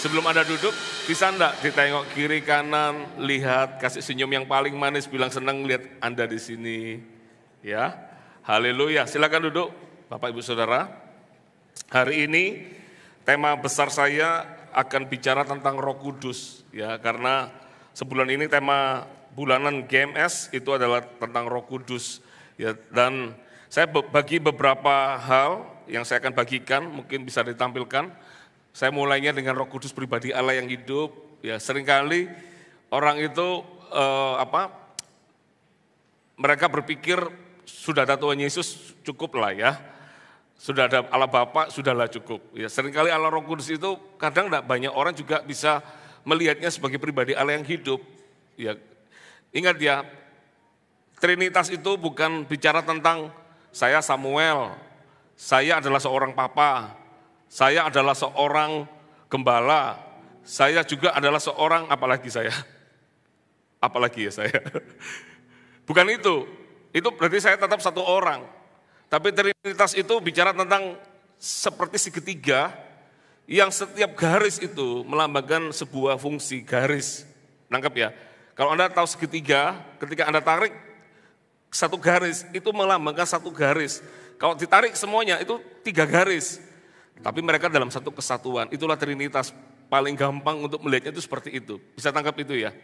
Sebelum Anda duduk, bisa enggak ditengok kiri kanan, lihat, kasih senyum yang paling manis, bilang senang lihat Anda di sini. Ya, haleluya. Silakan duduk, Bapak Ibu Saudara. Hari ini tema besar saya akan bicara tentang Roh Kudus, ya, karena sebulan ini tema bulanan GMS itu adalah tentang Roh Kudus, ya, dan saya bagi beberapa hal yang saya akan bagikan, mungkin bisa ditampilkan. Saya mulainya dengan Roh Kudus pribadi Allah yang hidup. Ya, seringkali orang itu mereka berpikir sudah ada Tuhan Yesus cukup lah ya, sudah ada Allah Bapa sudahlah cukup. Ya, seringkali Allah Roh Kudus itu kadang tidak banyak orang juga bisa melihatnya sebagai pribadi Allah yang hidup. Ya, ingat ya, Trinitas itu bukan bicara tentang saya Samuel, saya adalah seorang papa. Saya adalah seorang gembala, saya juga adalah seorang, apalagi ya saya. Bukan itu berarti saya tetap satu orang. Tapi Trinitas itu bicara tentang seperti segitiga yang setiap garis itu melambangkan sebuah fungsi garis. Nangkep ya? Kalau Anda tahu segitiga, ketika Anda tarik satu garis, itu melambangkan satu garis. Kalau ditarik semuanya itu 3 garis. Tapi mereka dalam satu kesatuan, itulah Trinitas. Paling gampang untuk melihatnya itu seperti itu. Bisa tangkap itu ya.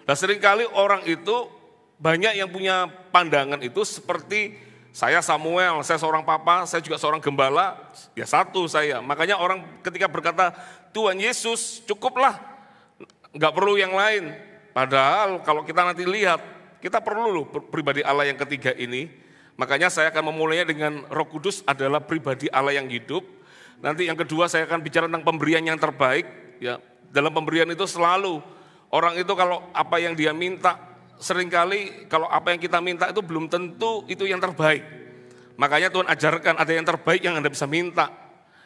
Nah, seringkali orang itu banyak yang punya pandangan itu seperti saya Samuel, saya seorang papa, saya juga seorang gembala, ya satu saya. Makanya orang ketika berkata Tuhan Yesus cukuplah, nggak perlu yang lain. Padahal kalau kita nanti lihat, kita perlu loh pribadi Allah yang ketiga ini. Makanya saya akan memulainya dengan Roh Kudus adalah pribadi Allah yang hidup. Nanti yang kedua saya akan bicara tentang pemberian yang terbaik. Ya, dalam pemberian itu selalu orang itu kalau apa yang dia minta, seringkali kalau apa yang kita minta itu belum tentu itu yang terbaik. Makanya Tuhan ajarkan ada yang terbaik yang Anda bisa minta.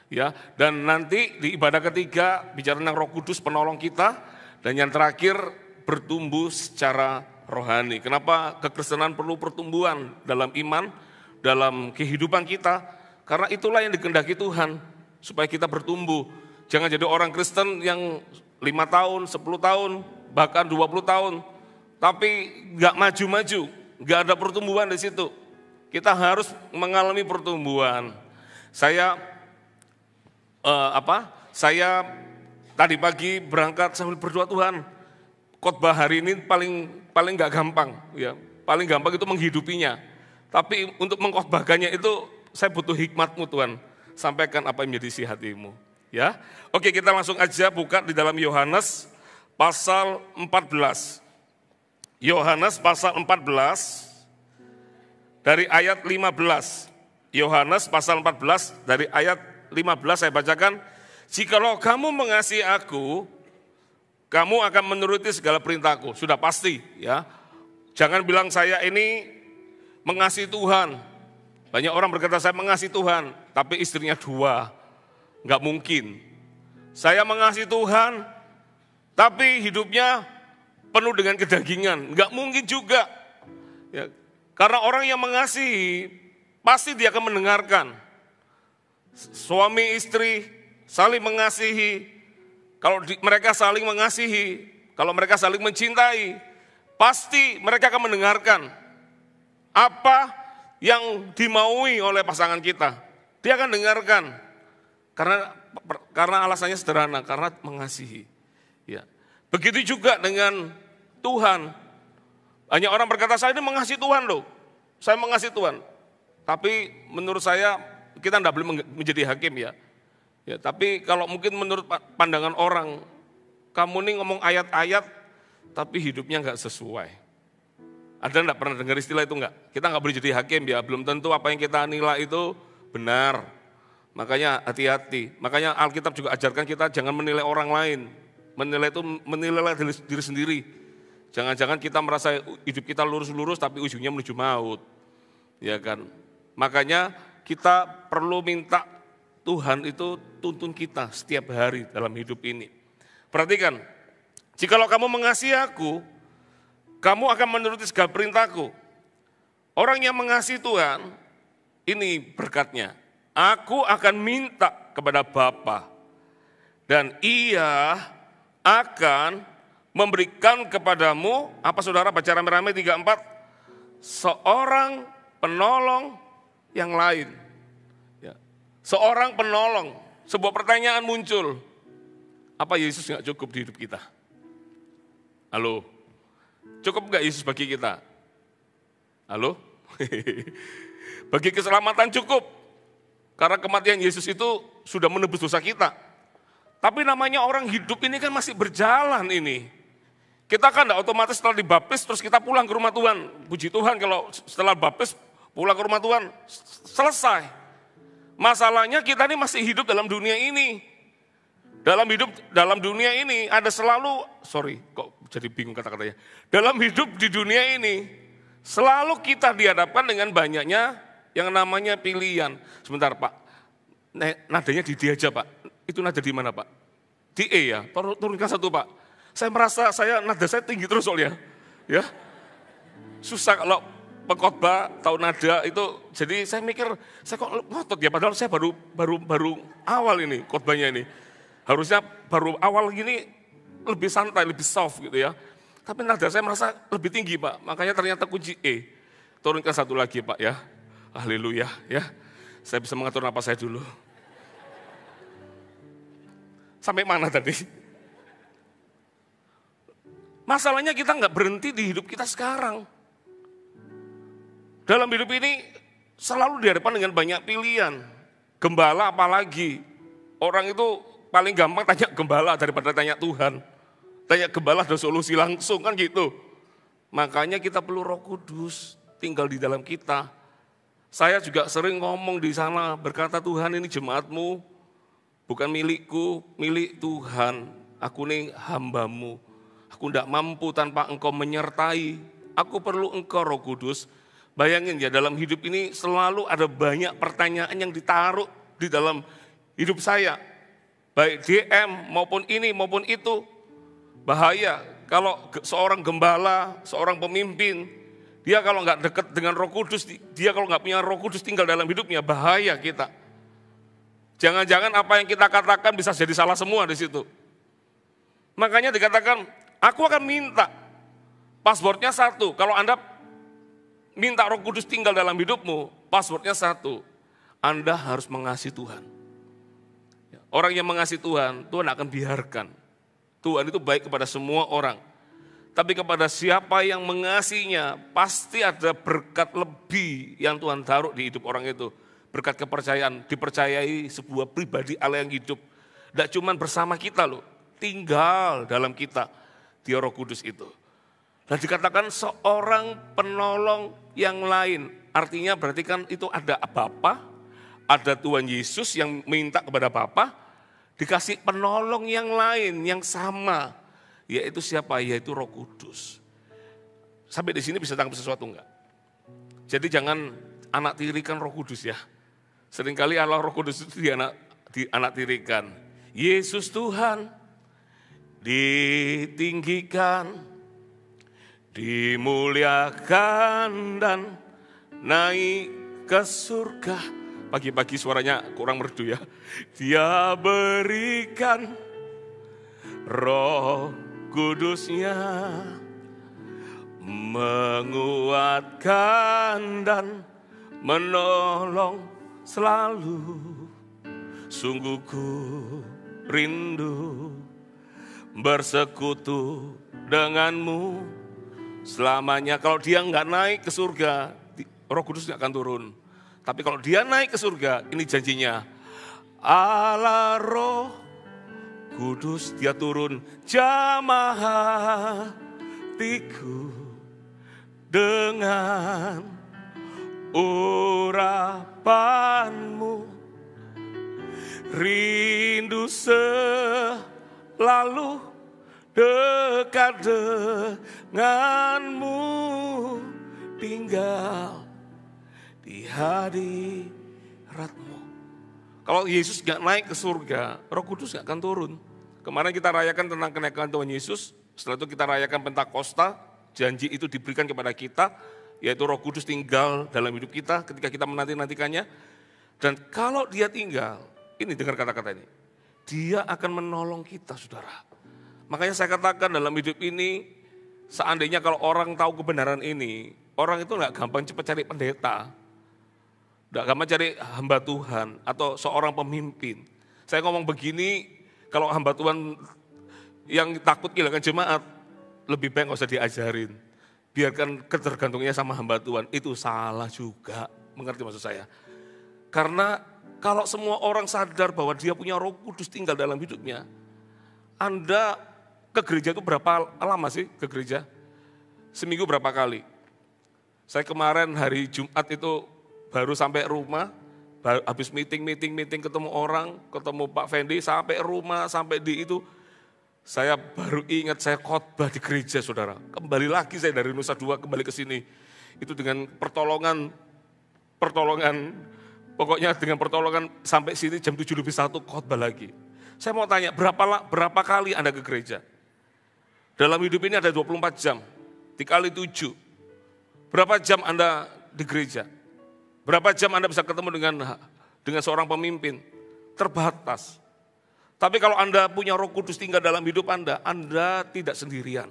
Ya, dan nanti di ibadah ketiga bicara tentang Roh Kudus penolong kita, dan yang terakhir bertumbuh secara rohani. Kenapa kekristenan perlu pertumbuhan dalam iman, dalam kehidupan kita? Karena itulah yang dikehendaki Tuhan, supaya kita bertumbuh. Jangan jadi orang Kristen yang 5 tahun, 10 tahun, bahkan 20 tahun, tapi nggak maju-maju, nggak ada pertumbuhan di situ. Kita harus mengalami pertumbuhan. Saya tadi pagi berangkat sambil berdoa, Tuhan, khotbah hari ini paling nggak gampang, ya. Paling gampang itu menghidupinya. Tapi untuk mengkhotbahkannya itu saya butuh hikmat-Mu Tuhan. Sampaikan apa yang menjadi isi hatimu. Ya. Oke, kita langsung aja buka di dalam Yohanes pasal 14. Yohanes pasal 14 dari ayat 15. Yohanes pasal 14 dari ayat 15 saya bacakan. Jikalau kamu mengasihi aku, kamu akan menuruti segala perintahku. Sudah pasti ya. Jangan bilang saya ini mengasihi Tuhan. Banyak orang berkata saya mengasihi Tuhan, tapi istrinya 2. Enggak mungkin. Saya mengasihi Tuhan, tapi hidupnya penuh dengan kedagingan. Enggak mungkin juga. Ya, karena orang yang mengasihi, pasti dia akan mendengarkan. Suami istri saling mengasihi. Kalau mereka saling mengasihi, kalau mereka saling mencintai, pasti mereka akan mendengarkan apa yang dimaui oleh pasangan kita. Dia akan dengarkan. Karena alasannya sederhana, karena mengasihi. Ya. Begitu juga dengan Tuhan. Banyak orang berkata, saya ini mengasihi Tuhan loh. Saya mengasihi Tuhan. Tapi menurut saya, kita tidak boleh menjadi hakim ya. Ya, tapi kalau mungkin menurut pandangan orang, kamu ini ngomong ayat-ayat, tapi hidupnya enggak sesuai. Ada enggak pernah dengar istilah itu enggak? Kita enggak boleh jadi hakim ya, belum tentu apa yang kita nilai itu benar. Makanya hati-hati. Makanya Alkitab juga ajarkan kita jangan menilai orang lain. Menilai itu menilai diri sendiri. Jangan-jangan kita merasa hidup kita lurus-lurus tapi ujungnya menuju maut. Ya kan? Makanya kita perlu minta Tuhan itu tuntun kita setiap hari dalam hidup ini. Perhatikan, jikalau kamu mengasihi aku, kamu akan menuruti segala perintahku. Orang yang mengasihi Tuhan, ini berkatnya. Aku akan minta kepada Bapa, Dan ia akan memberikan kepadamu, apa saudara baca rame-rame 34, seorang penolong yang lain. Ya. Seorang penolong, sebuah pertanyaan muncul. Apa Yesus nggak cukup di hidup kita? Halo, cukup nggak Yesus bagi kita? Halo? Bagi keselamatan cukup. Karena kematian Yesus itu sudah menebus dosa kita. Tapi namanya orang hidup ini kan masih berjalan ini. Kita kan tidak otomatis setelah dibaptis terus kita pulang ke rumah Tuhan. Puji Tuhan kalau setelah baptis pulang ke rumah Tuhan, selesai. Masalahnya kita ini masih hidup dalam dunia ini. Dalam dunia ini ada selalu, kok jadi bingung kata-katanya. Dalam hidup di dunia ini, selalu kita dihadapkan dengan banyaknya yang namanya pilihan. Sebentar Pak, nadanya di D aja Pak. Itu nada di mana Pak? Di E ya, turunkan satu Pak. Saya merasa nada saya tinggi terus soalnya. Ya, susah kalau pengkhotbah tahu nada itu. Jadi saya mikir, saya kok ngotot ya, padahal saya baru awal ini khotbahnya ini. Harusnya baru awal gini lebih santai, lebih soft gitu ya. Tapi nada saya merasa lebih tinggi Pak, makanya ternyata kunci E. Turunkan satu lagi Pak ya. Haleluya ya. Saya bisa mengatur napas saya dulu. Sampai mana tadi? Masalahnya kita nggak berhenti di hidup kita sekarang. Dalam hidup ini selalu dihadapkan dengan banyak pilihan. Gembala apalagi. Orang itu paling gampang tanya gembala daripada tanya Tuhan. Tanya gembala ada solusi langsung kan gitu. Makanya kita perlu Roh Kudus tinggal di dalam kita. Saya juga sering ngomong di sana, berkata Tuhan ini jemaatmu, bukan milikku, milik Tuhan. Aku ini hambamu. Aku tidak mampu tanpa engkau menyertai. Aku perlu engkau Roh Kudus. Bayangin ya, dalam hidup ini selalu ada banyak pertanyaan yang ditaruh di dalam hidup saya. Baik DM maupun ini maupun itu. Bahaya kalau seorang gembala, seorang pemimpin, dia kalau nggak dekat dengan Roh Kudus, dia kalau nggak punya Roh Kudus tinggal dalam hidupnya, bahaya kita. Jangan-jangan apa yang kita katakan bisa jadi salah semua di situ. Makanya dikatakan, aku akan minta passwordnya satu. Kalau Anda minta Roh Kudus tinggal dalam hidupmu, passwordnya satu. Anda harus mengasihi Tuhan. Orang yang mengasihi Tuhan, Tuhan akan biarkan. Tuhan itu baik kepada semua orang. Tapi kepada siapa yang mengasihinya, pasti ada berkat lebih yang Tuhan taruh di hidup orang itu. Berkat kepercayaan, dipercayai sebuah pribadi Allah yang hidup. Tidak cuma bersama kita loh, tinggal dalam kita, Dia Roh Kudus itu. Dan dikatakan seorang penolong yang lain. Artinya berarti kan itu ada Bapa, ada Tuhan Yesus yang minta kepada Bapa, dikasih penolong yang lain, yang sama. Yaitu siapa? Yaitu Roh Kudus. Sampai di sini bisa tangkap sesuatu enggak? Jadi jangan anak tirikan Roh Kudus ya. Seringkali Allah Roh Kudus itu dianak tirikan. Yesus Tuhan ditinggikan, dimuliakan dan naik ke surga. Pagi-pagi suaranya kurang merdu ya. Dia berikan Roh Kudusnya, menguatkan dan menolong selalu. Sungguh ku rindu bersekutu denganmu selamanya. Kalau dia nggak naik ke surga, Roh Kudus nggak akan turun. Tapi kalau dia naik ke surga, ini janjinya. Allah Roh Kudus, dia turun jamah hatiku dengan urapanmu. Rindu selalu dekat denganmu, tinggal di hadiratmu. Kalau Yesus gak naik ke surga, Roh Kudus gak akan turun. Kemarin kita rayakan tentang kenaikan Tuhan Yesus, setelah itu kita rayakan Pentakosta, janji itu diberikan kepada kita, yaitu Roh Kudus tinggal dalam hidup kita ketika kita menanti-nantikannya. Dan kalau dia tinggal, ini dengar kata-kata ini, Dia akan menolong kita, saudara. Makanya saya katakan dalam hidup ini, seandainya kalau orang tahu kebenaran ini, orang itu nggak gampang cepat cari pendeta, nggak gampang cari hamba Tuhan atau seorang pemimpin. Saya ngomong begini, kalau hamba Tuhan yang takut kehilangan jemaat, lebih baik nggak usah diajarin. Biarkan ketergantungnya sama hamba Tuhan, itu salah juga. Mengerti maksud saya? Karena kalau semua orang sadar bahwa dia punya Roh Kudus tinggal dalam hidupnya, Anda ke gereja itu berapa lama sih ke gereja? Seminggu berapa kali? Saya kemarin hari Jumat itu baru sampai rumah, habis meeting ketemu orang, ketemu Pak Fendi, sampai rumah, sampai di itu, saya baru ingat saya khotbah di gereja, saudara. Kembali lagi saya dari Nusa Dua kembali ke sini, itu dengan pertolongan, pokoknya dengan pertolongan sampai sini jam 7:01 khotbah lagi. Saya mau tanya, berapa kali Anda ke gereja? Dalam hidup ini ada 24 jam, dikali 7. Berapa jam Anda di gereja? Berapa jam Anda bisa ketemu dengan seorang pemimpin? Terbatas. Tapi kalau Anda punya Roh Kudus tinggal dalam hidup Anda tidak sendirian.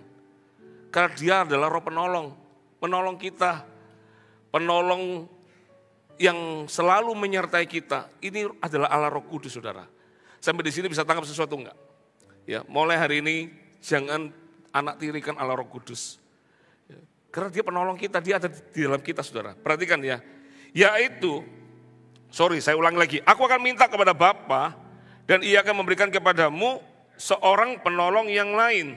Karena Dia adalah Roh penolong, menolong kita, penolong yang selalu menyertai kita. Ini adalah Allah Roh Kudus, saudara. Sampai di sini bisa tangkap sesuatu enggak? Ya, mulai hari ini jangan anak tirikan Allah Roh Kudus. Ya, karena Dia penolong kita, Dia ada di dalam kita, saudara. Perhatikan ya. Saya ulang lagi. Aku akan minta kepada Bapa dan Ia akan memberikan kepadamu seorang penolong yang lain,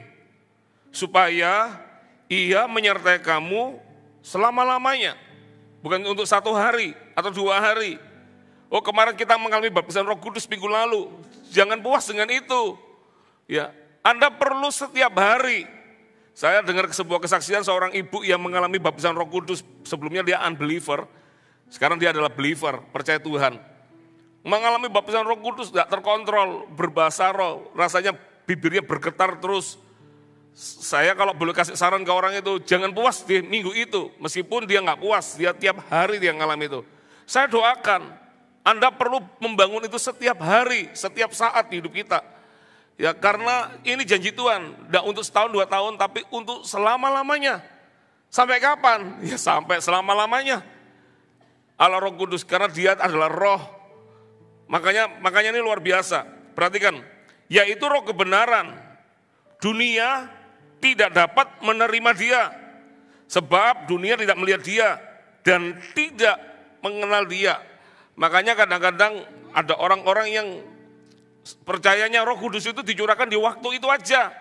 supaya Ia menyertai kamu selama-lamanya. Bukan untuk 1 hari atau 2 hari. Oh, kemarin kita mengalami baptisan Roh Kudus minggu lalu. Jangan puas dengan itu. Ya, Anda perlu setiap hari. Saya dengar sebuah kesaksian seorang ibu yang mengalami baptisan Roh Kudus. Sebelumnya dia unbeliever, sekarang dia adalah believer, percaya Tuhan. Mengalami baptisan Roh Kudus tidak terkontrol, berbahasa roh, rasanya bibirnya bergetar terus. Saya kalau boleh kasih saran ke orang itu, jangan puas di minggu itu. Meskipun dia nggak puas, dia tiap hari dia ngalami itu. Saya doakan, Anda perlu membangun itu setiap hari, setiap saat di hidup kita. Ya, karena ini janji Tuhan, tidak untuk setahun 2 tahun, tapi untuk selama-lamanya. Sampai kapan? Ya sampai selama-lamanya. Allah Roh Kudus, karena Dia adalah roh. Makanya ini luar biasa. Perhatikan, yaitu roh kebenaran. Dunia tidak dapat menerima Dia, sebab dunia tidak melihat Dia dan tidak mengenal Dia. Makanya kadang-kadang ada orang-orang yang percayanya Roh Kudus itu dicurahkan di waktu itu aja,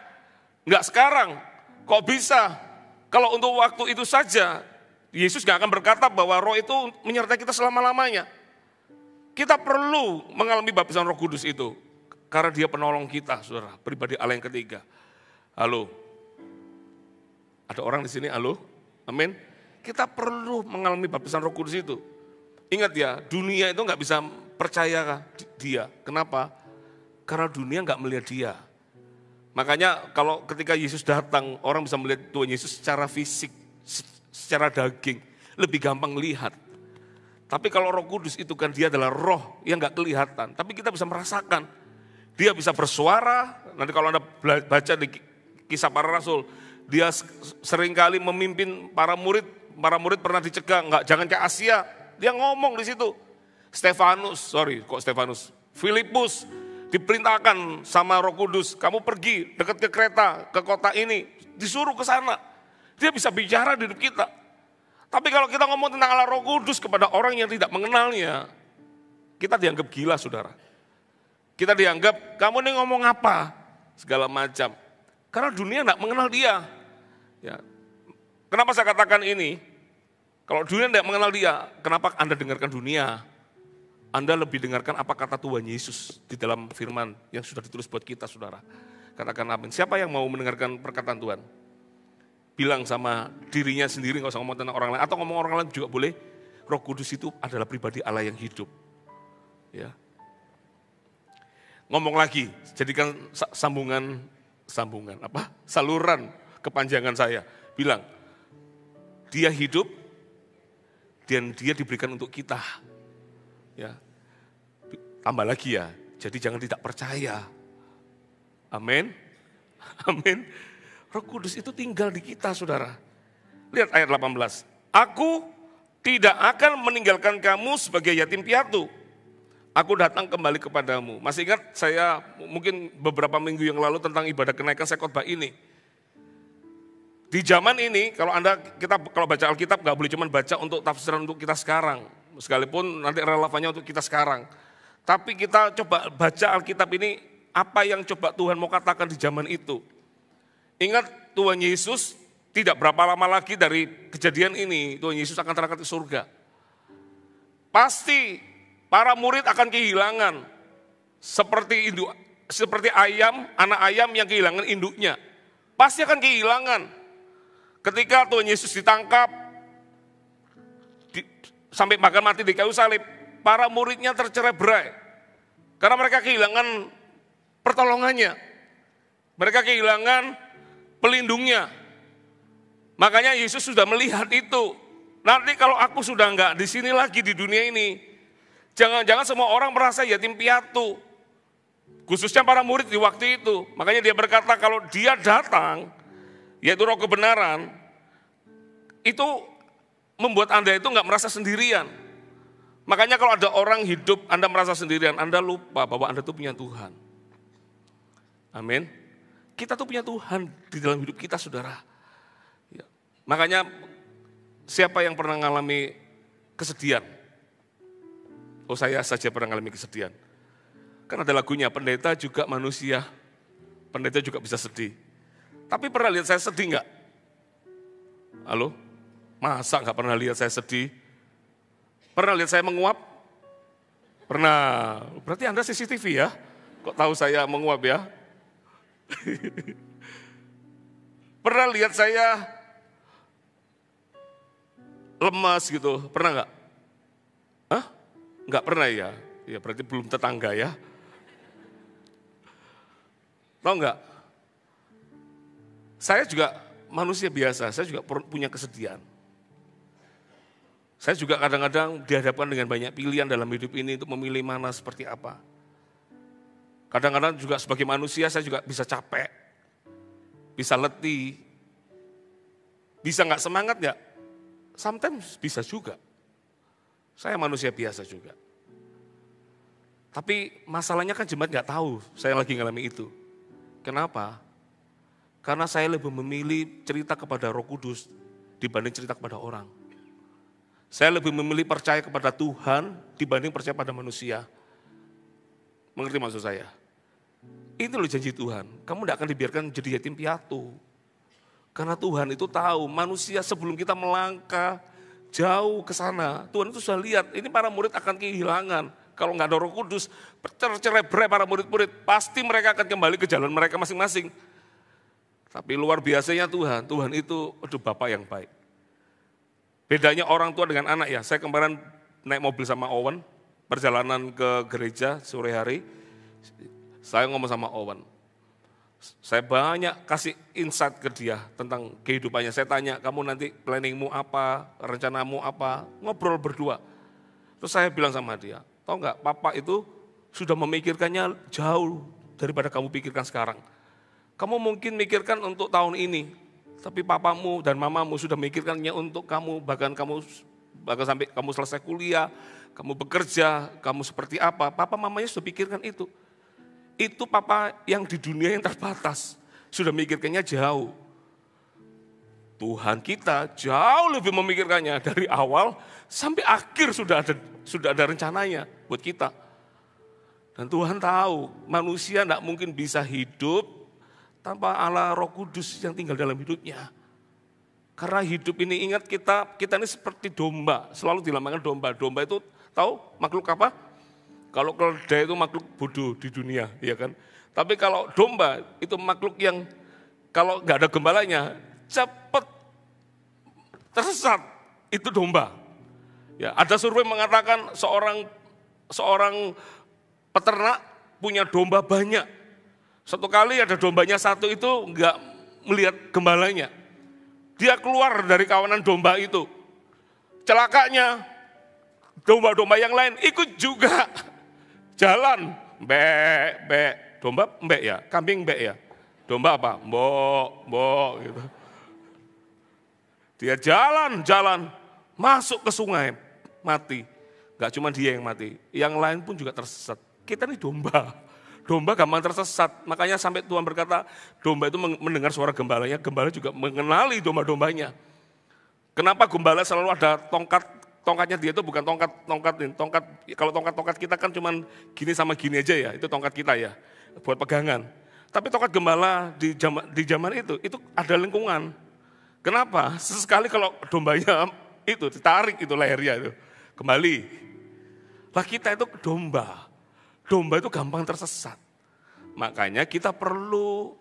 enggak sekarang. Kok bisa? Kalau untuk waktu itu saja, Yesus gak akan berkata bahwa Roh itu menyertai kita selama-lamanya. Kita perlu mengalami baptisan Roh Kudus itu, karena Dia penolong kita, saudara, pribadi Allah yang ketiga. Halo, ada orang di sini, halo, amin. Kita perlu mengalami baptisan Roh Kudus itu. Ingat ya, dunia itu nggak bisa percaya Dia. Kenapa? Karena dunia nggak melihat Dia. Makanya kalau ketika Yesus datang, orang bisa melihat Tuhan Yesus secara fisik, secara daging, lebih gampang lihat. Tapi kalau Roh Kudus itu kan Dia adalah roh yang nggak kelihatan, tapi kita bisa merasakan. Dia bisa bersuara. Nanti kalau Anda baca di Kisah Para Rasul, Dia seringkali memimpin para murid pernah dicegah, jangan ke Asia. Dia ngomong di situ. Filipus diperintahkan sama Roh Kudus, kamu pergi dekat ke Kreta, ke kota ini, disuruh ke sana. Dia bisa bicara di hidup kita. Tapi kalau kita ngomong tentang Allah Roh Kudus kepada orang yang tidak mengenalnya, kita dianggap gila, saudara. Kita dianggap, kamu ini ngomong apa? Segala macam. Karena dunia tidak mengenal Dia. Ya. Kenapa saya katakan ini? Kalau dunia tidak mengenal Dia, kenapa Anda dengarkan dunia? Anda lebih dengarkan apa kata Tuhan Yesus di dalam firman yang sudah ditulis buat kita, saudara. Katakan amin. Siapa yang mau mendengarkan perkataan Tuhan? Bilang sama dirinya sendiri, nggak usah ngomong tentang orang lain. Atau ngomong orang lain juga boleh. Roh Kudus itu adalah pribadi Allah yang hidup. Ya. Ngomong lagi, jadikan saluran kepanjangan saya. Bilang, Dia hidup dan Dia diberikan untuk kita. Ya. Tambah lagi ya, Jadi jangan tidak percaya. Amin. Amin. Roh Kudus itu tinggal di kita, saudara. Lihat ayat 18. Aku tidak akan meninggalkan kamu sebagai yatim piatu. Aku datang kembali kepadamu. Masih ingat saya mungkin beberapa minggu yang lalu tentang ibadah kenaikan saya khotbah ini. Di zaman ini kalau kalau baca Alkitab nggak boleh cuma baca untuk tafsiran untuk kita sekarang. Sekalipun nanti relevannya untuk kita sekarang. Tapi kita coba baca Alkitab ini apa yang coba Tuhan mau katakan di zaman itu. Ingat Tuhan Yesus tidak berapa lama lagi dari kejadian ini Tuhan Yesus akan terangkat ke surga. Pasti para murid akan kehilangan seperti anak ayam yang kehilangan induknya. Pasti akan kehilangan. Ketika Tuhan Yesus ditangkap, sampai bahkan mati di kayu salib, para muridnya tercerai-berai. Karena mereka kehilangan pertolongannya. Mereka kehilangan pelindungnya. Makanya Yesus sudah melihat itu. Nanti kalau aku sudah enggak di sini lagi di dunia ini, jangan-jangan semua orang merasa yatim piatu. Khususnya para murid di waktu itu. Makanya dia berkata kalau dia datang, yaitu roh kebenaran, itu membuat Anda itu enggak merasa sendirian. Makanya kalau ada orang hidup, Anda merasa sendirian, Anda lupa bahwa Anda itu punya Tuhan. Amin. Kita tuh punya Tuhan di dalam hidup kita, saudara. Ya. Makanya siapa yang pernah mengalami kesedihan? Oh, saya saja pernah mengalami kesedihan. Kan ada lagunya, pendeta juga manusia, pendeta juga bisa sedih. Tapi pernah lihat saya sedih enggak? Halo? Masa enggak pernah lihat saya sedih? Pernah lihat saya menguap? Pernah. Berarti Anda CCTV ya? Kok tahu saya menguap ya? Pernah lihat saya lemas gitu? Pernah enggak? Hah? Enggak pernah ya? Ya berarti belum tetangga ya? Tahu enggak? Saya juga manusia biasa, saya juga punya kesedihan. Saya juga kadang-kadang dihadapkan dengan banyak pilihan dalam hidup ini untuk memilih mana seperti apa. Kadang-kadang juga sebagai manusia saya juga bisa capek, bisa letih, bisa nggak semangat ya, sometimes bisa juga. Saya manusia biasa juga. Tapi masalahnya kan jemaat nggak tahu saya lagi ngalami itu. Kenapa? Karena saya lebih memilih cerita kepada Roh Kudus dibanding cerita kepada orang. Saya lebih memilih percaya kepada Tuhan dibanding percaya pada manusia. Mengerti maksud saya? Itu loh janji Tuhan. Kamu tidak akan dibiarkan jadi yatim piatu. Karena Tuhan itu tahu manusia sebelum kita melangkah jauh ke sana. Tuhan itu sudah lihat ini para murid akan kehilangan. Kalau nggak ada Roh Kudus, bercerai-berai para murid-murid. Pasti mereka akan kembali ke jalan mereka masing-masing. Tapi luar biasanya Tuhan itu Bapak yang baik. Bedanya orang tua dengan anak ya, saya kemarin naik mobil sama Owen, perjalanan ke gereja sore hari, saya ngomong sama Owen. Saya banyak kasih insight ke dia tentang kehidupannya. Saya tanya, kamu nanti planningmu apa, rencanamu apa, ngobrol berdua. Terus saya bilang sama dia, tahu nggak, Papa itu sudah memikirkannya jauh daripada kamu pikirkan sekarang. Kamu mungkin mikirkan untuk tahun ini, tapi papamu dan mamamu sudah mikirkannya untuk kamu, bahkan sampai kamu selesai kuliah, kamu bekerja, kamu seperti apa, papa mamanya sudah pikirkan itu. Itu papa yang di dunia yang terbatas, sudah mikirkannya jauh. Tuhan kita jauh lebih memikirkannya dari awal sampai akhir sudah ada rencananya buat kita. Dan Tuhan tahu manusia tidak mungkin bisa hidup tanpa Allah Roh Kudus yang tinggal dalam hidupnya. Karena hidup ini ingat kita ini seperti domba, selalu dilambangkan domba. Domba itu tahu makhluk apa? Kalau keledai itu makhluk bodoh di dunia, ya kan? Tapi kalau domba itu makhluk yang kalau nggak ada gembalanya cepat tersesat, itu domba. Ya, ada survei mengatakan seorang peternak punya domba banyak. Satu kali ada dombanya satu itu enggak melihat gembalanya. Dia keluar dari kawanan domba itu. Celakanya domba-domba yang lain ikut juga jalan mbek, mbek. Domba mbek ya, kambing mbek ya. Domba apa? Mbok, mbok gitu. Dia jalan, masuk ke sungai, mati. Gak cuma dia yang mati, yang lain pun juga tersesat. Kita ini domba. Domba gampang tersesat, makanya sampai Tuhan berkata, domba itu mendengar suara gembalanya, gembala juga mengenali domba-dombanya. Kenapa gembala selalu ada tongkatnya dia itu bukan tongkat, kalau tongkat kita kan cuma gini sama gini aja ya, itu tongkat kita ya, buat pegangan. Tapi tongkat gembala di zaman itu ada lingkungan. Kenapa? Sesekali kalau dombanya itu ditarik itu lehernya itu, kembali. Lah kita itu domba. Domba itu gampang tersesat. Makanya kita perlu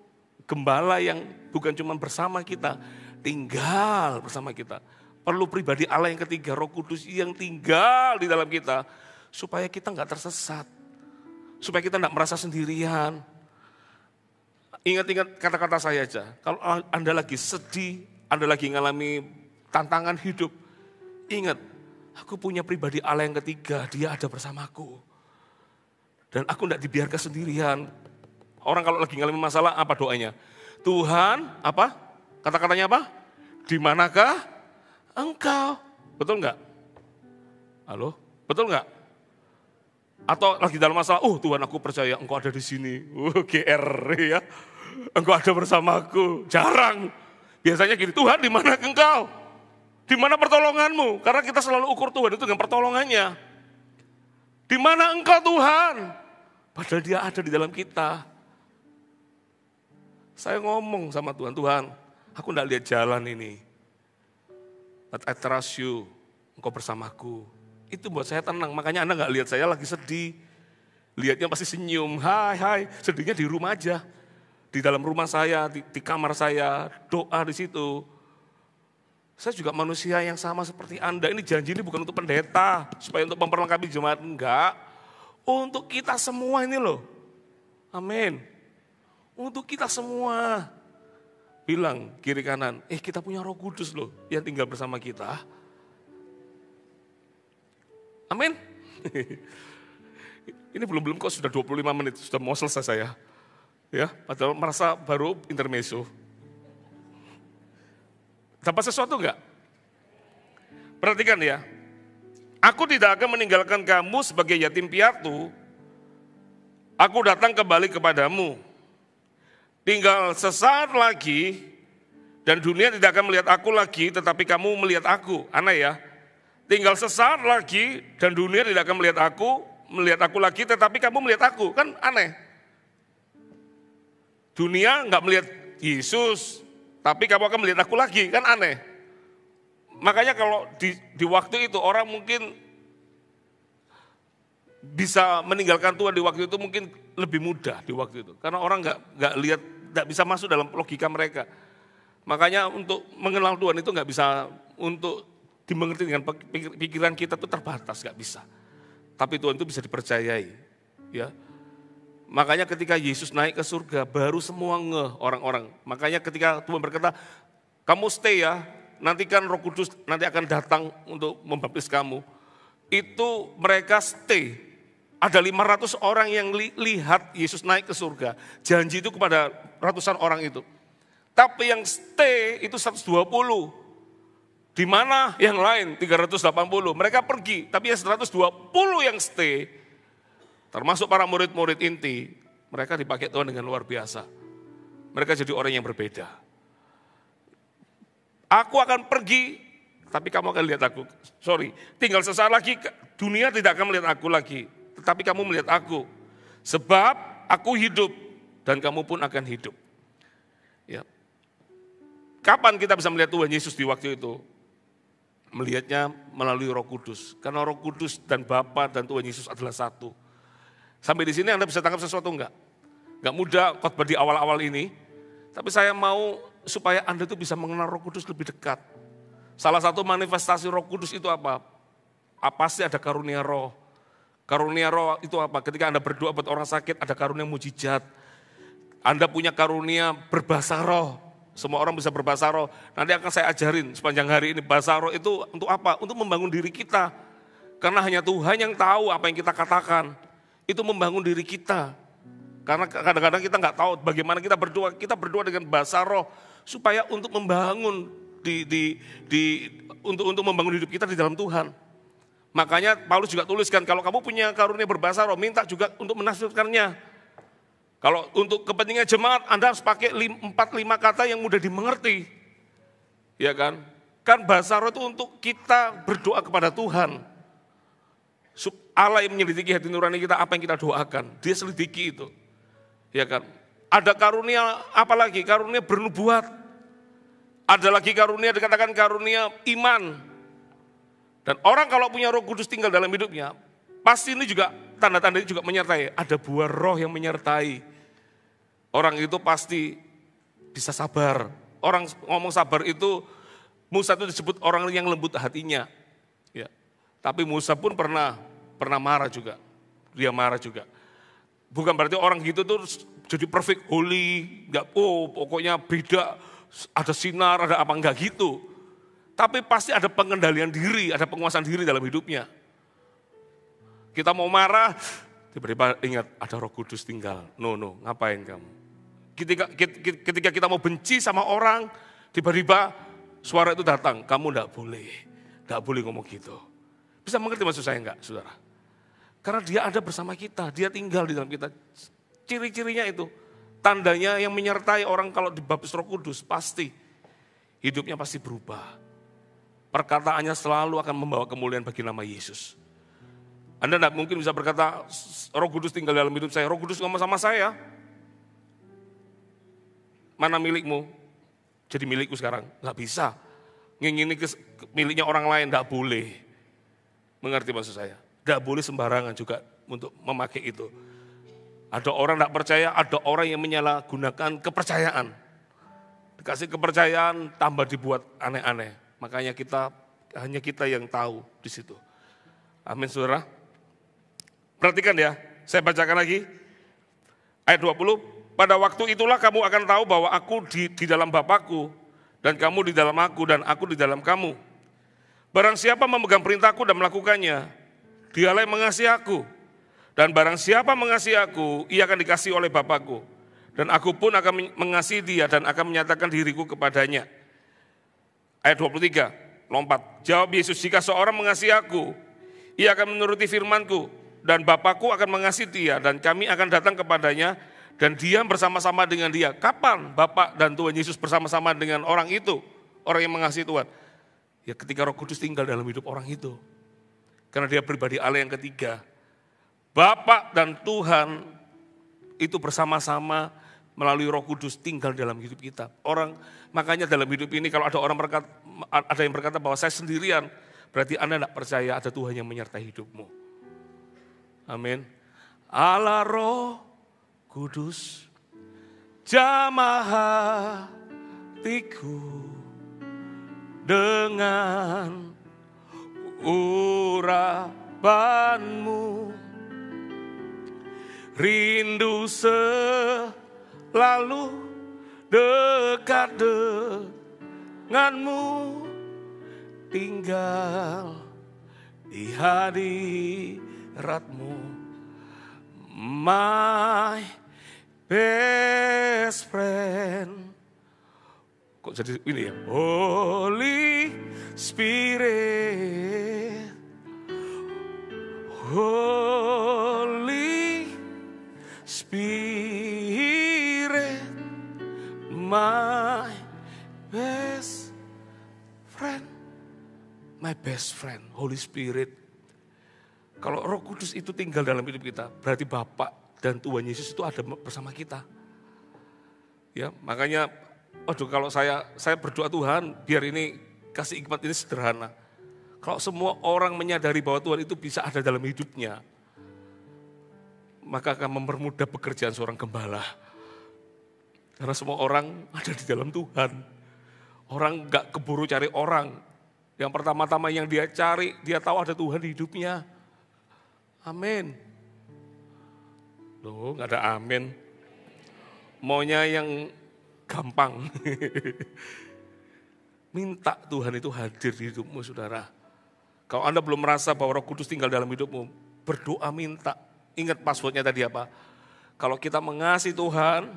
gembala yang bukan cuma bersama kita, tinggal bersama kita. Perlu pribadi Allah yang ketiga, Roh Kudus yang tinggal di dalam kita. Supaya kita nggak tersesat. Supaya kita nggak merasa sendirian. Ingat-ingat kata-kata saya aja. Kalau Anda lagi sedih, Anda lagi ngalami tantangan hidup. Ingat, aku punya pribadi Allah yang ketiga, dia ada bersamaku. Dan aku tidak dibiarkan sendirian. Orang kalau lagi ngalami masalah, apa doanya? Tuhan, apa? Kata-katanya apa? Di manakah Engkau? Betul enggak? Halo? Betul enggak? Atau lagi dalam masalah, Tuhan aku percaya Engkau ada di sini. GR ya. Engkau ada bersamaku. Jarang. Biasanya gini, Tuhan di mana Engkau? Di mana pertolonganmu? Karena kita selalu ukur Tuhan itu dengan pertolongannya. Di mana Engkau Tuhan? Padahal dia ada di dalam kita. Saya ngomong sama Tuhan, Tuhan, aku enggak lihat jalan ini. But I trust you, Engkau bersamaku. Itu buat saya tenang, makanya Anda enggak lihat saya lagi sedih. Lihatnya pasti senyum, hai, sedihnya di rumah aja. Di dalam rumah saya, di kamar saya, doa di situ. Saya juga manusia yang sama seperti Anda. Ini janji ini bukan untuk pendeta, supaya untuk memperlengkapi jemaat, enggak. Untuk kita semua ini loh. Amin. Untuk kita semua. Bilang kiri kanan, kita punya Roh Kudus loh yang tinggal bersama kita. Amin. Ini belum kok sudah 25 menit, sudah mau selesai saya. Ya, padahal merasa baru intermezzo. Dapat sesuatu enggak? Perhatikan ya. Aku tidak akan meninggalkan kamu sebagai yatim piatu. Aku datang kembali kepadamu. Tinggal sesaat lagi dan dunia tidak akan melihat aku lagi, tetapi kamu melihat aku. Aneh ya. Tinggal sesaat lagi dan dunia tidak akan melihat aku lagi, tetapi kamu melihat aku. Kan aneh. Dunia nggak melihat Yesus, tapi kamu akan melihat aku lagi. Kan aneh. Makanya kalau di waktu itu orang mungkin bisa meninggalkan Tuhan di waktu itu mungkin lebih mudah di waktu itu. Karena orang nggak lihat, nggak bisa masuk dalam logika mereka. Makanya untuk mengenal Tuhan itu nggak bisa untuk dimengerti dengan pikiran kita itu terbatas, nggak bisa. Tapi Tuhan itu bisa dipercayai. Ya. Makanya ketika Yesus naik ke surga baru semua orang-orang. Makanya ketika Tuhan berkata, kamu stay ya. Nanti kan Roh Kudus nanti akan datang untuk membaptis kamu. Itu mereka stay. Ada 500 orang yang lihat Yesus naik ke surga. Janji itu kepada ratusan orang itu. Tapi yang stay itu 120. Di mana yang lain 380. Mereka pergi, tapi yang 120 yang stay. Termasuk para murid-murid inti. Mereka dipakai Tuhan dengan luar biasa. Mereka jadi orang yang berbeda. Aku akan pergi, tapi kamu akan lihat aku. Tinggal sesaat lagi, dunia tidak akan melihat aku lagi. Tetapi kamu melihat aku. Sebab aku hidup, dan kamu pun akan hidup. Ya. Kapan kita bisa melihat Tuhan Yesus di waktu itu? Melihatnya melalui Roh Kudus. Karena Roh Kudus dan Bapa dan Tuhan Yesus adalah satu. Sampai di sini Anda bisa tangkap sesuatu enggak? Enggak mudah khotbah di awal-awal ini. Tapi saya mau supaya Anda itu bisa mengenal Roh Kudus lebih dekat. Salah satu manifestasi Roh Kudus itu apa? Apa sih ada karunia roh? Karunia roh itu apa? Ketika Anda berdoa buat orang sakit, ada karunia mujizat. Anda punya karunia berbahasa roh. Semua orang bisa berbahasa roh. Nanti akan saya ajarin sepanjang hari ini. Bahasa roh itu untuk apa? Untuk membangun diri kita. Karena hanya Tuhan yang tahu apa yang kita katakan. itu membangun diri kita. Karena kadang-kadang kita nggak tahu bagaimana kita berdoa dengan bahasa roh supaya untuk membangun untuk membangun hidup kita di dalam Tuhan. Makanya Paulus juga tuliskan, kalau kamu punya karunia berbahasa roh, minta juga untuk menafsirkannya. Kalau untuk kepentingan jemaat, Anda harus pakai 4-5 kata yang mudah dimengerti. Ya kan? Kan bahasa roh itu untuk kita berdoa kepada Tuhan. Allah yang menyelidiki hati nurani kita, apa yang kita doakan, dia selidiki itu. Ya kan? Ada karunia apa lagi? Karunia bernubuat. Ada lagi karunia dikatakan karunia iman. Dan orang kalau punya Roh Kudus tinggal dalam hidupnya, pasti ini juga tanda-tanda juga menyertai. Ada buah roh yang menyertai. Orang itu pasti bisa sabar. Orang ngomong sabar itu, Musa itu disebut orang yang lembut hatinya. Ya. Tapi Musa pun pernah marah juga. Dia marah juga. Bukan berarti orang gitu tuh jadi perfect holy, pokoknya beda, ada sinar, ada apa, enggak gitu. Tapi pasti ada pengendalian diri, ada penguasaan diri dalam hidupnya. Kita mau marah, tiba-tiba ingat ada Roh Kudus tinggal. No, ngapain kamu? Ketika kita mau benci sama orang, tiba-tiba suara itu datang, kamu enggak boleh ngomong gitu. Bisa mengerti maksud saya enggak, saudara? Karena dia ada bersama kita, dia tinggal di dalam kita. Ciri-cirinya itu, tandanya yang menyertai orang kalau dibaptis Roh Kudus, pasti hidupnya pasti berubah. Perkataannya selalu akan membawa kemuliaan bagi nama Yesus. Anda tidak mungkin bisa berkata, Roh Kudus tinggal dalam hidup saya, Roh Kudus ngomong sama saya. Mana milikmu? Jadi milikku sekarang, nggak bisa. Ngingini miliknya orang lain, nggak boleh. Mengerti maksud saya? Tidak boleh sembarangan juga untuk memakai itu. Ada orang tidak percaya, ada orang yang menyalahgunakan kepercayaan. Dikasih kepercayaan, tambah dibuat aneh-aneh. Makanya hanya kita yang tahu di situ. Amin, saudara. Perhatikan ya, saya bacakan lagi. Ayat 20, pada waktu itulah kamu akan tahu bahwa aku di dalam Bapakku, dan kamu di dalam aku, dan aku di dalam kamu. Barang siapa memegang perintahku dan melakukannya, dialah yang mengasihi aku. Dan barang siapa mengasihi aku, ia akan dikasihi oleh Bapakku. Dan aku pun akan mengasihi dia dan akan menyatakan diriku kepadanya. Ayat 23, lompat. Jawab Yesus, jika seorang mengasihi aku, ia akan menuruti firmanku. Dan Bapakku akan mengasihi dia dan kami akan datang kepadanya dan diam bersama-sama dengan dia. Kapan Bapak dan Tuhan Yesus bersama-sama dengan orang itu? Orang yang mengasihi Tuhan. Ya ketika Roh Kudus tinggal dalam hidup orang itu. Karena dia pribadi Allah yang ketiga. Bapa dan Tuhan itu bersama-sama melalui Roh Kudus tinggal dalam hidup kita. Makanya dalam hidup ini kalau ada yang berkata bahwa saya sendirian, berarti Anda tidak percaya ada Tuhan yang menyertai hidupmu. Amin. Allah Roh Kudus jamah hatiku dengan urapanmu, rindu selalu dekat denganmu, tinggal di hadiratmu, my best friend. Kok jadi ini ya? Holy Spirit, Holy Spirit, my best friend, my best friend, Holy Spirit. Kalau Roh Kudus itu tinggal dalam hidup kita, berarti Bapa dan Tuhan Yesus itu ada bersama kita. Ya, makanya kalau saya berdoa Tuhan, biar ini kasih hikmat ini sederhana. Kalau semua orang menyadari bahwa Tuhan itu bisa ada dalam hidupnya, maka akan mempermudah pekerjaan seorang gembala. Karena semua orang ada di dalam Tuhan. Orang gak keburu cari orang. Yang pertama-tama yang dia cari, dia tahu ada Tuhan di hidupnya. Amin. Loh, gak ada amin. Maunya yang gampang. Minta Tuhan itu hadir di hidupmu, saudara. Kalau Anda belum merasa bahwa Roh Kudus tinggal dalam hidupmu, berdoa minta. Ingat passwordnya tadi apa? Kalau kita mengasihi Tuhan,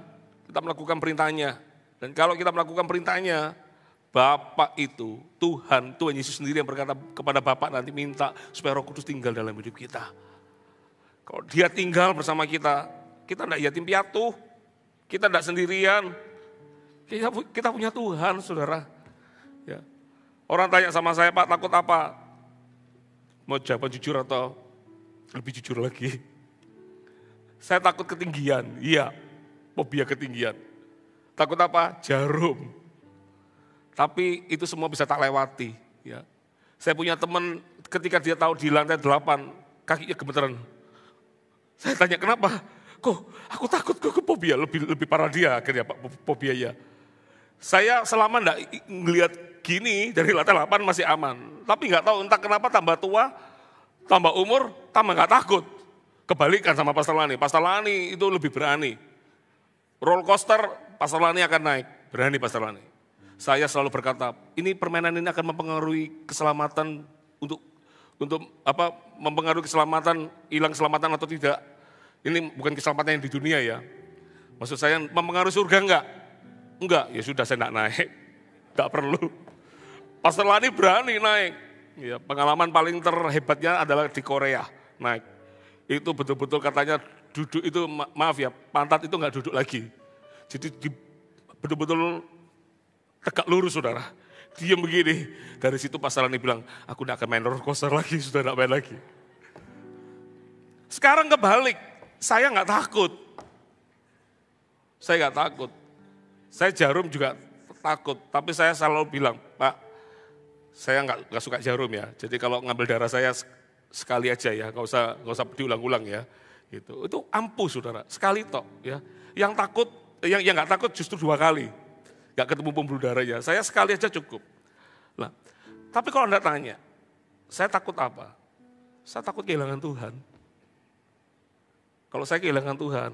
kita melakukan perintahnya. Dan kalau kita melakukan perintahnya, Bapa itu, Tuhan Yesus sendiri yang berkata kepada Bapa nanti minta supaya Roh Kudus tinggal dalam hidup kita. Kalau dia tinggal bersama kita tidak yatim piatu, kita tidak sendirian. Kita punya Tuhan, saudara. Ya. Orang tanya sama saya, Pak takut apa? Mau jawaban jujur atau lebih jujur lagi? Saya takut ketinggian, iya, fobia ketinggian. Takut apa? Jarum. Tapi itu semua bisa tak lewati. Ya. Saya punya teman ketika dia tahu di lantai 8, kakinya gemeteran. Saya tanya kenapa? Kok aku takut ke fobia, lebih parah dia akhirnya Pak, fobia ya. Saya selama enggak ngelihat gini dari lantai 8 masih aman. Tapi enggak tahu entah kenapa tambah tua, tambah umur, tambah enggak takut. Kebalikan sama Pastor Lani. Pastor Lani itu lebih berani. Roller coaster, Pastor Lani akan naik. Berani Pastor Lani. Saya selalu berkata, ini permainan ini akan mempengaruhi keselamatan untuk mempengaruhi keselamatan, hilang keselamatan atau tidak. Ini bukan keselamatan yang di dunia ya. Maksud saya mempengaruhi surga enggak? Enggak, ya sudah saya enggak naik. Enggak perlu. Pastor Lani berani naik. Ya, pengalaman paling terhebatnya adalah di Korea naik. Itu betul-betul katanya duduk itu, maaf ya, pantat itu enggak duduk lagi. Jadi betul-betul tegak lurus saudara. Diam begini. Dari situ Pastor Lani bilang, aku enggak akan main roller coaster lagi, sudah enggak main lagi. Sekarang kebalik, saya enggak takut. Saya enggak takut. Saya jarum juga takut, tapi saya selalu bilang, Pak, saya enggak suka jarum ya. Jadi kalau ngambil darah saya sekali aja ya, nggak usah diulang-ulang ya. Gitu. Itu ampuh saudara, sekali tok ya. Yang takut, yang nggak takut justru 2 kali, nggak ketemu pembuluh darahnya. Saya sekali aja cukup. Nah, tapi kalau Anda tanya, saya takut apa? Saya takut kehilangan Tuhan. Kalau saya kehilangan Tuhan,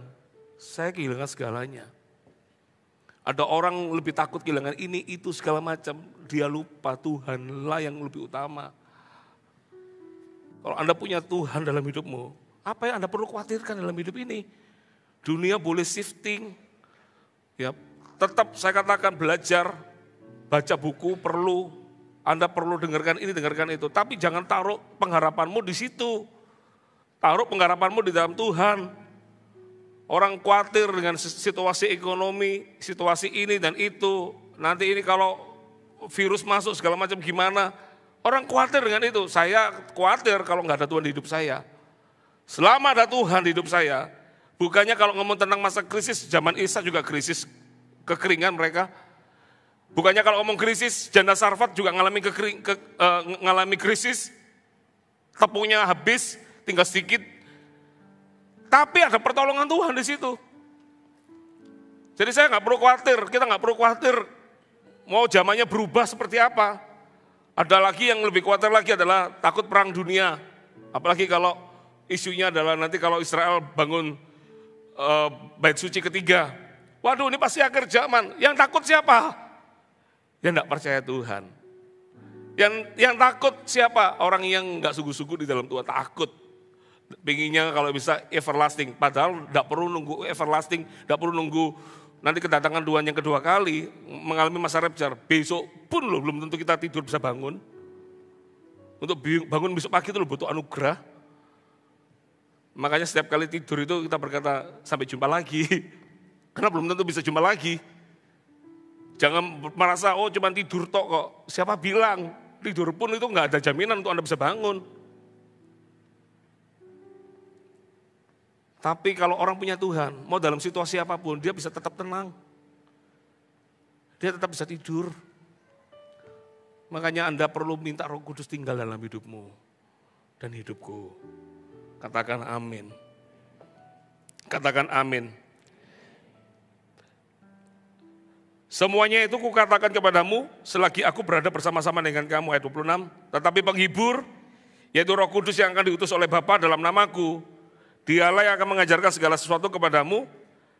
saya kehilangan segalanya. Ada orang lebih takut kehilangan ini, itu, segala macam. Dia lupa Tuhanlah yang lebih utama. Kalau Anda punya Tuhan dalam hidupmu, apa yang Anda perlu khawatirkan dalam hidup ini? Dunia boleh shifting, ya, tetap saya katakan belajar, baca buku perlu, Anda perlu dengarkan ini, dengarkan itu. Tapi jangan taruh pengharapanmu di situ. Taruh pengharapanmu di dalam Tuhan. Orang khawatir dengan situasi ekonomi, situasi ini dan itu. Nanti ini kalau virus masuk segala macam gimana? Orang khawatir dengan itu. Saya khawatir kalau nggak ada Tuhan di hidup saya. Selama ada Tuhan di hidup saya, bukannya kalau ngomong tentang masa krisis, zaman Isa juga krisis, kekeringan mereka. Bukannya kalau ngomong krisis, janda Sarfat juga ngalami krisis, tepungnya habis, tinggal sedikit. Tapi ada pertolongan Tuhan di situ. Jadi saya nggak perlu khawatir, kita nggak perlu khawatir mau zamannya berubah seperti apa. Ada lagi yang lebih khawatir lagi adalah takut perang dunia. Apalagi kalau isunya adalah nanti kalau Israel bangun bait suci ketiga. Waduh ini pasti akhir zaman. Yang takut siapa? Yang enggak percaya Tuhan. Yang takut siapa? Orang yang enggak sungguh-sungguh di dalam Tuhan, takut. Pengennya kalau bisa everlasting. Padahal enggak perlu nunggu everlasting, enggak perlu nunggu nanti kedatangan Tuhan yang kedua kali, mengalami masa rapture. Besok pun loh, belum tentu kita tidur bisa bangun. Untuk bangun besok pagi itu loh butuh anugerah. Makanya setiap kali tidur itu kita berkata sampai jumpa lagi. Karena belum tentu bisa jumpa lagi. Jangan merasa oh cuma tidur tok kok. Siapa bilang tidur pun itu nggak ada jaminan untuk Anda bisa bangun. Tapi kalau orang punya Tuhan, mau dalam situasi apapun, dia bisa tetap tenang. Dia tetap bisa tidur. Makanya Anda perlu minta Roh Kudus tinggal dalam hidupmu dan hidupku. Katakan amin. Katakan amin. Semuanya itu kukatakan kepadamu selagi aku berada bersama-sama dengan kamu, ayat 26. Tetapi penghibur, yaitu Roh Kudus yang akan diutus oleh Bapa dalam namaku, Dialah yang akan mengajarkan segala sesuatu kepadamu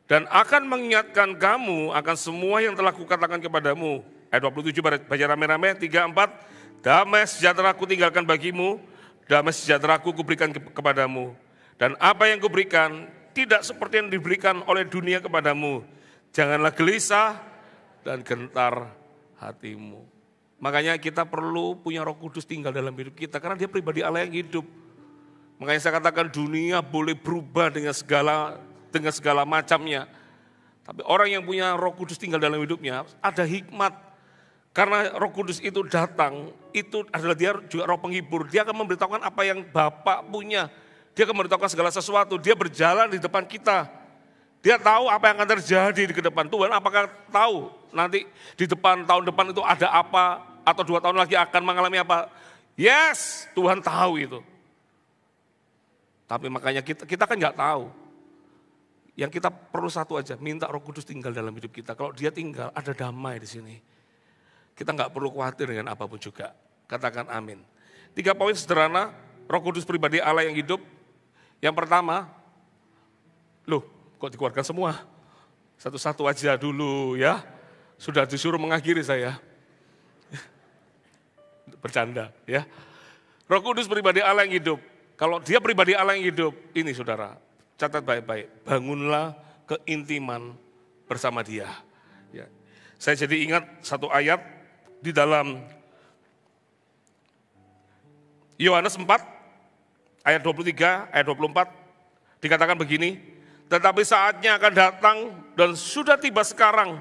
dan akan mengingatkan kamu akan semua yang telah kukatakan kepadamu. Ayat 27 baca rame-rame, 3, 4. Damai sejahtera ku tinggalkan bagimu, damai sejahtera ku kuberikan kepadamu. Dan apa yang kuberikan tidak seperti yang diberikan oleh dunia kepadamu. Janganlah gelisah dan gentar hatimu. Makanya kita perlu punya Roh Kudus tinggal dalam hidup kita, karena dia pribadi Allah yang hidup. Makanya saya katakan dunia boleh berubah dengan segala macamnya. Tapi orang yang punya Roh Kudus tinggal dalam hidupnya ada hikmat. Karena Roh Kudus itu datang, itu adalah dia juga roh penghibur. Dia akan memberitahukan apa yang Bapa punya. Dia akan memberitahukan segala sesuatu. Dia berjalan di depan kita. Dia tahu apa yang akan terjadi di depan. Tuhan apakah tahu nanti di depan tahun depan itu ada apa, atau 2 tahun lagi akan mengalami apa? Yes, Tuhan tahu itu. Tapi makanya kita kan nggak tahu. Yang kita perlu satu aja, minta Roh Kudus tinggal dalam hidup kita. Kalau dia tinggal, ada damai di sini. Kita nggak perlu khawatir dengan apapun juga. Katakan amin. 3 poin sederhana, Roh Kudus pribadi Allah yang hidup. Yang pertama, loh kok dikeluarkan semua? Satu-satu aja dulu ya. Sudah disuruh mengakhiri saya. Bercanda ya. Roh Kudus pribadi Allah yang hidup. Kalau dia pribadi Allah yang hidup, ini saudara, catat baik-baik. Bangunlah keintiman bersama dia. Ya. Saya jadi ingat satu ayat di dalam Yohanes 4, ayat 23, ayat 24, dikatakan begini, tetapi saatnya akan datang dan sudah tiba sekarang,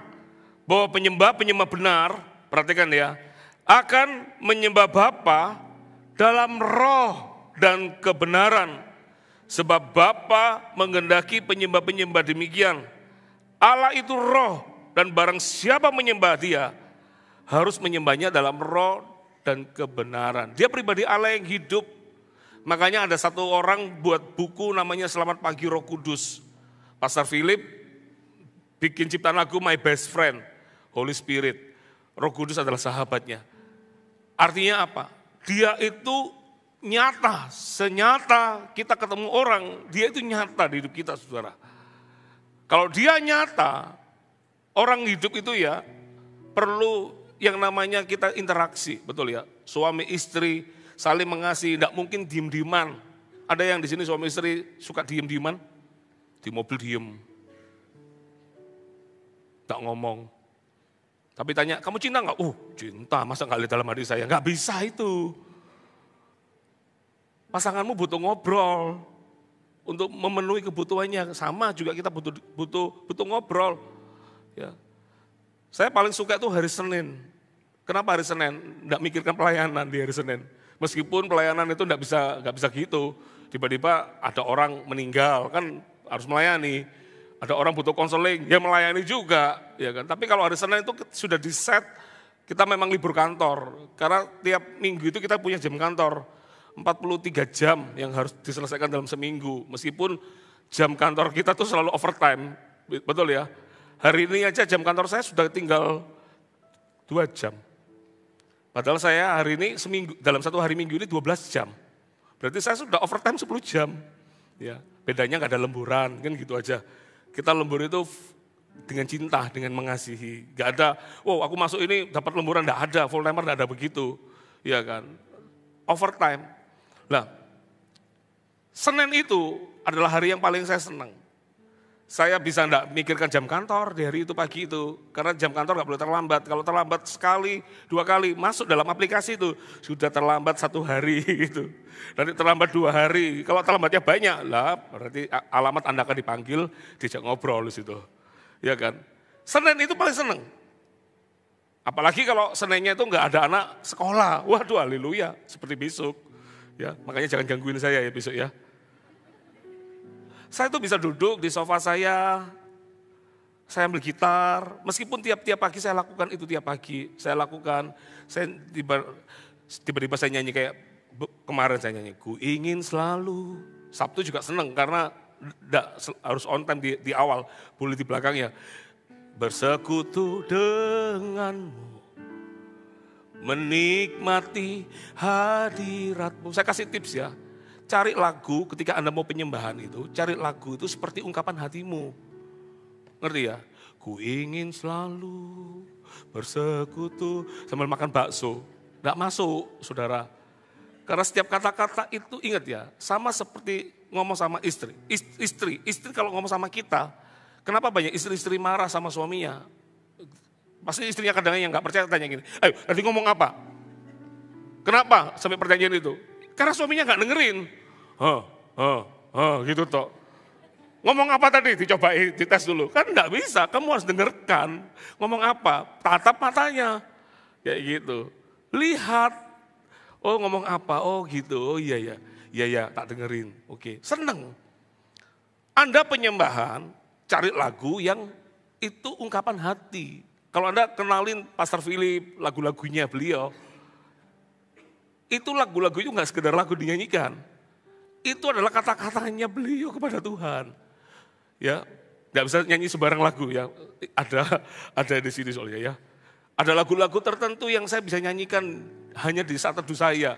bahwa penyembah-penyembah benar, perhatikan ya, akan menyembah Bapa dalam roh dan kebenaran, sebab Bapa menghendaki penyembah-penyembah demikian. Allah itu roh, dan barang siapa menyembah dia, harus menyembahnya dalam roh dan kebenaran. Dia pribadi Allah yang hidup. Makanya ada satu orang buat buku namanya Selamat Pagi Roh Kudus. Pastor Philip bikin ciptaan lagu My Best Friend, Holy Spirit. Roh Kudus adalah sahabatnya. Artinya apa? Dia itu nyata, senyata kita ketemu orang, dia itu nyata di hidup kita, saudara. Kalau dia nyata, orang hidup itu ya perlu yang namanya kita interaksi, betul ya. Suami istri saling mengasihi, tidak mungkin diem-dieman. Ada yang di sini suami istri suka diem-dieman, di mobil diem, tak ngomong. Tapi tanya, kamu cinta nggak? Cinta, masa nggak lihat dalam hati saya? Nggak bisa itu. Pasanganmu butuh ngobrol untuk memenuhi kebutuhannya. Sama juga kita butuh ngobrol. Ya. Saya paling suka itu hari Senin. Kenapa hari Senin? Nggak mikirkan pelayanan di hari Senin. Meskipun pelayanan itu nggak bisa gitu. Tiba-tiba ada orang meninggal, kan harus melayani. Ada orang butuh konseling, ya melayani juga. Ya kan? Tapi kalau hari Senin itu sudah di set, kita memang libur kantor. Karena tiap minggu itu kita punya jam kantor. 43 jam yang harus diselesaikan dalam seminggu. Meskipun jam kantor kita tuh selalu overtime. Betul ya? Hari ini aja jam kantor saya sudah tinggal 2 jam. Padahal saya hari ini dalam satu hari minggu ini 12 jam. Berarti saya sudah overtime 10 jam. Ya, bedanya nggak ada lemburan, kan gitu aja. Kita lembur itu dengan cinta, dengan mengasihi. Nggak ada, aku masuk ini dapat lemburan, nggak ada, full timer nggak ada begitu. Ya kan, overtime. Nah, Senin itu adalah hari yang paling saya senang. Saya bisa enggak mikirkan jam kantor di hari itu pagi itu. Karena jam kantor enggak boleh terlambat. Kalau terlambat sekali, 2 kali, masuk dalam aplikasi itu. Sudah terlambat 1 hari gitu. Nanti terlambat 2 hari. Kalau terlambatnya banyak, lah berarti alamat Anda akan dipanggil, diajak ngobrol di situ. Ya kan? Senin itu paling senang. Apalagi kalau Seninnya itu enggak ada anak sekolah. Waduh, haleluya, seperti besok. Ya, makanya jangan gangguin saya ya besok ya. Saya tuh bisa duduk di sofa saya ambil gitar, meskipun tiap pagi saya lakukan itu tiap pagi, saya lakukan, saya tiba-tiba saya nyanyi kayak kemarin saya nyanyi, ku ingin selalu, Sabtu juga seneng karena harus on time di awal, boleh di belakangnya, bersekutu denganmu, menikmati hadiratmu, saya kasih tips ya. Cari lagu ketika Anda mau penyembahan itu, cari lagu itu seperti ungkapan hatimu. Ngerti ya? Ku ingin selalu bersekutu sambil makan bakso. Nggak masuk, saudara. Karena setiap kata-kata itu ingat ya, sama seperti ngomong sama istri. Istri kalau ngomong sama kita, kenapa banyak istri-istri marah sama suaminya? Pasti istrinya kadang yang nggak percaya tanya gini, ayo tadi ngomong apa? Kenapa sampai pertanyaan itu? Karena suaminya nggak dengerin. Gitu toh. Ngomong apa tadi? Dicobain, dites dulu. Kan nggak bisa, kamu harus dengarkan. Ngomong apa? Tatap matanya. Kayak gitu. Lihat. Oh ngomong apa? Oh gitu. Oh iya ya, tak dengerin. Oke, seneng. Anda penyembahan, cari lagu yang itu ungkapan hati. Kalau Anda kenalin Pastor Philip, lagu-lagunya beliau, itu lagu-lagu itu nggak sekedar lagu dinyanyikan. Itu adalah kata-katanya beliau kepada Tuhan. Ya, nggak bisa nyanyi sembarang lagu ya. Ada di sini soalnya ya. Ada lagu-lagu tertentu yang saya bisa nyanyikan hanya di saat teduh saya.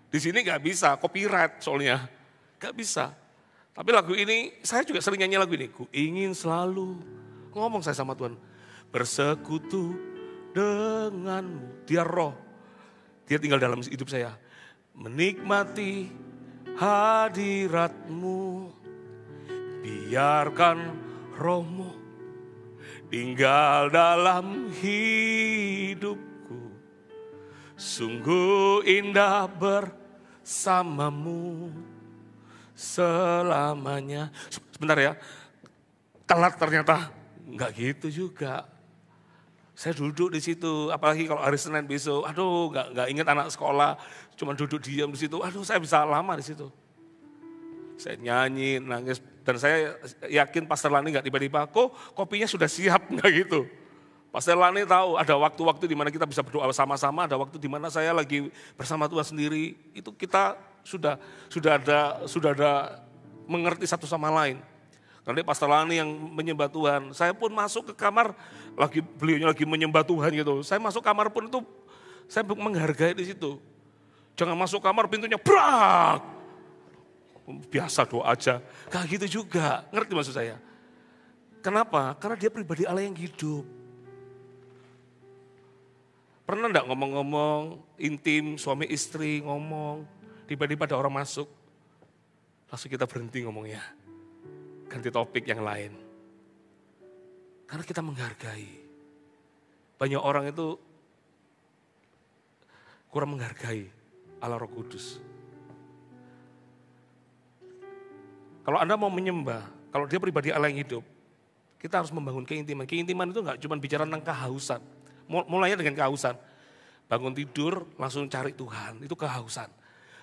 Di sini nggak bisa, copyright soalnya. Nggak bisa. Tapi lagu ini, saya juga sering nyanyi lagu ini. Ku ingin selalu, ngomong saya sama Tuhan, bersekutu denganmu. Dia roh, dia tinggal dalam hidup saya. Menikmati hadiratmu, biarkan rohmu tinggal dalam hidupku. Sungguh indah bersamamu selamanya. Sebentar ya, telat ternyata. Enggak gitu juga. Saya duduk di situ, apalagi kalau hari Senin besok, aduh enggak ingat anak sekolah, cuma duduk diam di situ, aduh saya bisa lama di situ. Saya nyanyi, nangis, dan saya yakin Pastor Lani enggak tiba-tiba, kok kopinya sudah siap, enggak gitu. Pastor Lani tahu ada waktu-waktu di mana kita bisa berdoa sama-sama, ada waktu di mana saya lagi bersama Tuhan sendiri, itu kita sudah ada mengerti satu sama lain. Nanti Pastor Lani yang menyembah Tuhan, saya pun masuk ke kamar, beliaunya lagi menyembah Tuhan gitu. Saya masuk kamar pun itu, saya menghargai di situ. Jangan masuk kamar pintunya brak. Biasa doa aja, gak gitu juga, ngerti maksud saya. Kenapa? Karena dia pribadi Allah yang hidup. Pernah enggak ngomong-ngomong intim, suami istri ngomong, tiba-tiba ada orang masuk, langsung kita berhenti ngomongnya. Ganti topik yang lain. Karena kita menghargai. Banyak orang itu kurang menghargai Allah Roh Kudus. Kalau Anda mau menyembah, kalau dia pribadi Allah yang hidup, kita harus membangun keintiman. Keintiman itu enggak cuma bicara tentang kehausan. Mulainya dengan kehausan. Bangun tidur langsung cari Tuhan, itu kehausan.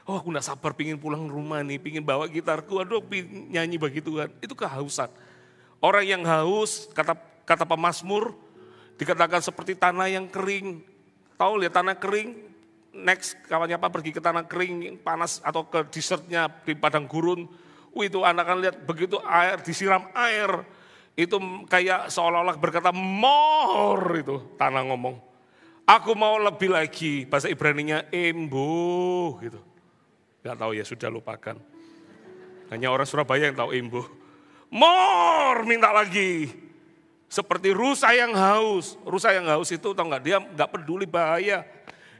Oh aku gak sabar pingin pulang rumah nih, pingin bawa gitarku, aduh pingin nyanyi bagi Tuhan. Itu kehausan. Orang yang haus, kata pemazmur, dikatakan seperti tanah yang kering. Tahu lihat tanah kering, next kawannya apa pergi ke tanah kering, panas atau ke desertnya di padang gurun. Itu anak akan lihat begitu air, disiram air. Itu kayak seolah-olah berkata more itu tanah ngomong. Aku mau lebih lagi, bahasa Ibraninya embo gitu. Gak tahu ya, sudah lupakan. Hanya orang Surabaya yang tahu imbuh. More, minta lagi. Seperti rusa yang haus. Rusa yang haus itu tahu nggak? Dia nggak peduli bahaya.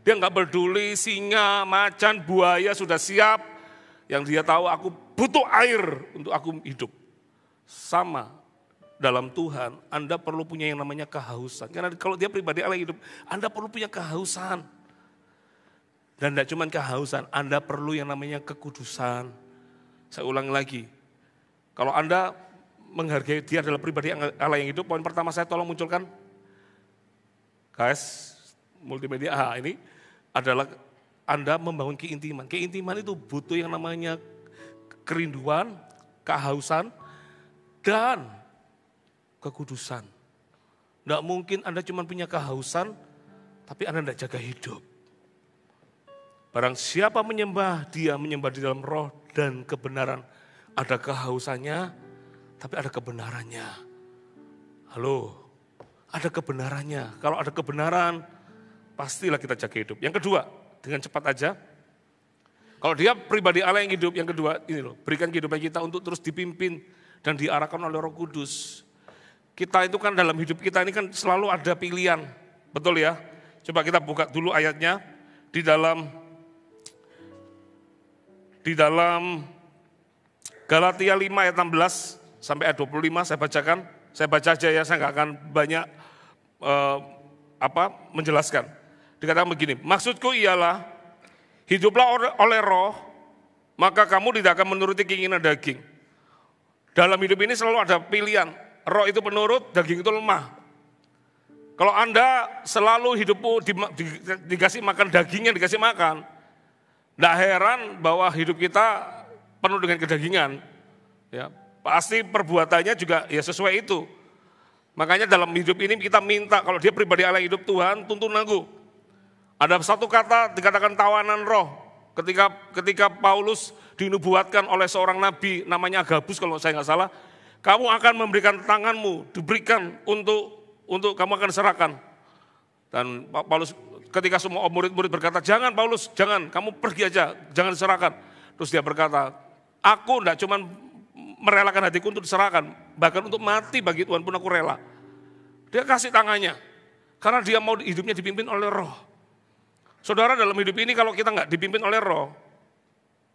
Dia nggak peduli singa, macan, buaya sudah siap. Yang dia tahu aku butuh air untuk aku hidup. Sama dalam Tuhan, Anda perlu punya yang namanya kehausan. Karena kalau dia pribadi Allah hidup, Anda perlu punya kehausan. Dan tidak cuma kehausan, Anda perlu yang namanya kekudusan. Saya ulang lagi, kalau Anda menghargai dia adalah pribadi Allah yang hidup, poin pertama saya tolong munculkan. Guys, multimedia, ini adalah Anda membangun keintiman. Keintiman itu butuh yang namanya kerinduan, kehausan, dan kekudusan. Tidak mungkin Anda cuma punya kehausan, tapi Anda tidak jaga hidup. Barang siapa menyembah, dia menyembah di dalam roh dan kebenaran. Ada kehausannya, tapi ada kebenarannya. Halo, ada kebenarannya. Kalau ada kebenaran, pastilah kita jaga hidup. Yang kedua, dengan cepat aja. Kalau dia pribadi Allah yang hidup, yang kedua ini loh, berikan kehidupan kita untuk terus dipimpin dan diarahkan oleh Roh Kudus. Kita itu kan dalam hidup kita ini kan selalu ada pilihan, betul ya? Coba kita buka dulu ayatnya di dalam Galatia 5 ayat 16 sampai ayat 25 saya bacakan. Saya baca aja ya, saya nggak akan banyak menjelaskan. Dikatakan begini, maksudku ialah hiduplah oleh roh, maka kamu tidak akan menuruti keinginan daging. Dalam hidup ini selalu ada pilihan, roh itu penurut, daging itu lemah. Kalau Anda selalu hidupmu dikasih makan dagingnya, dikasih makan, tidak heran bahwa hidup kita penuh dengan kedagingan. Ya, pasti perbuatannya juga ya sesuai itu. Makanya dalam hidup ini kita minta kalau dia pribadi Allah hidup Tuhan, tuntun aku. Ada satu kata dikatakan tawanan roh. Ketika Paulus dinubuatkan oleh seorang nabi namanya Agabus kalau saya nggak salah, kamu akan memberikan tanganmu, diberikan untuk kamu akan serahkan. Dan Paulus ketika semua murid-murid berkata, jangan Paulus, jangan, kamu pergi aja, jangan diserahkan. Terus dia berkata, aku tidak cuma merelakan hatiku untuk diserahkan, bahkan untuk mati bagi Tuhan pun aku rela. Dia kasih tangannya, karena dia mau hidupnya dipimpin oleh roh. Saudara, dalam hidup ini kalau kita nggak dipimpin oleh roh,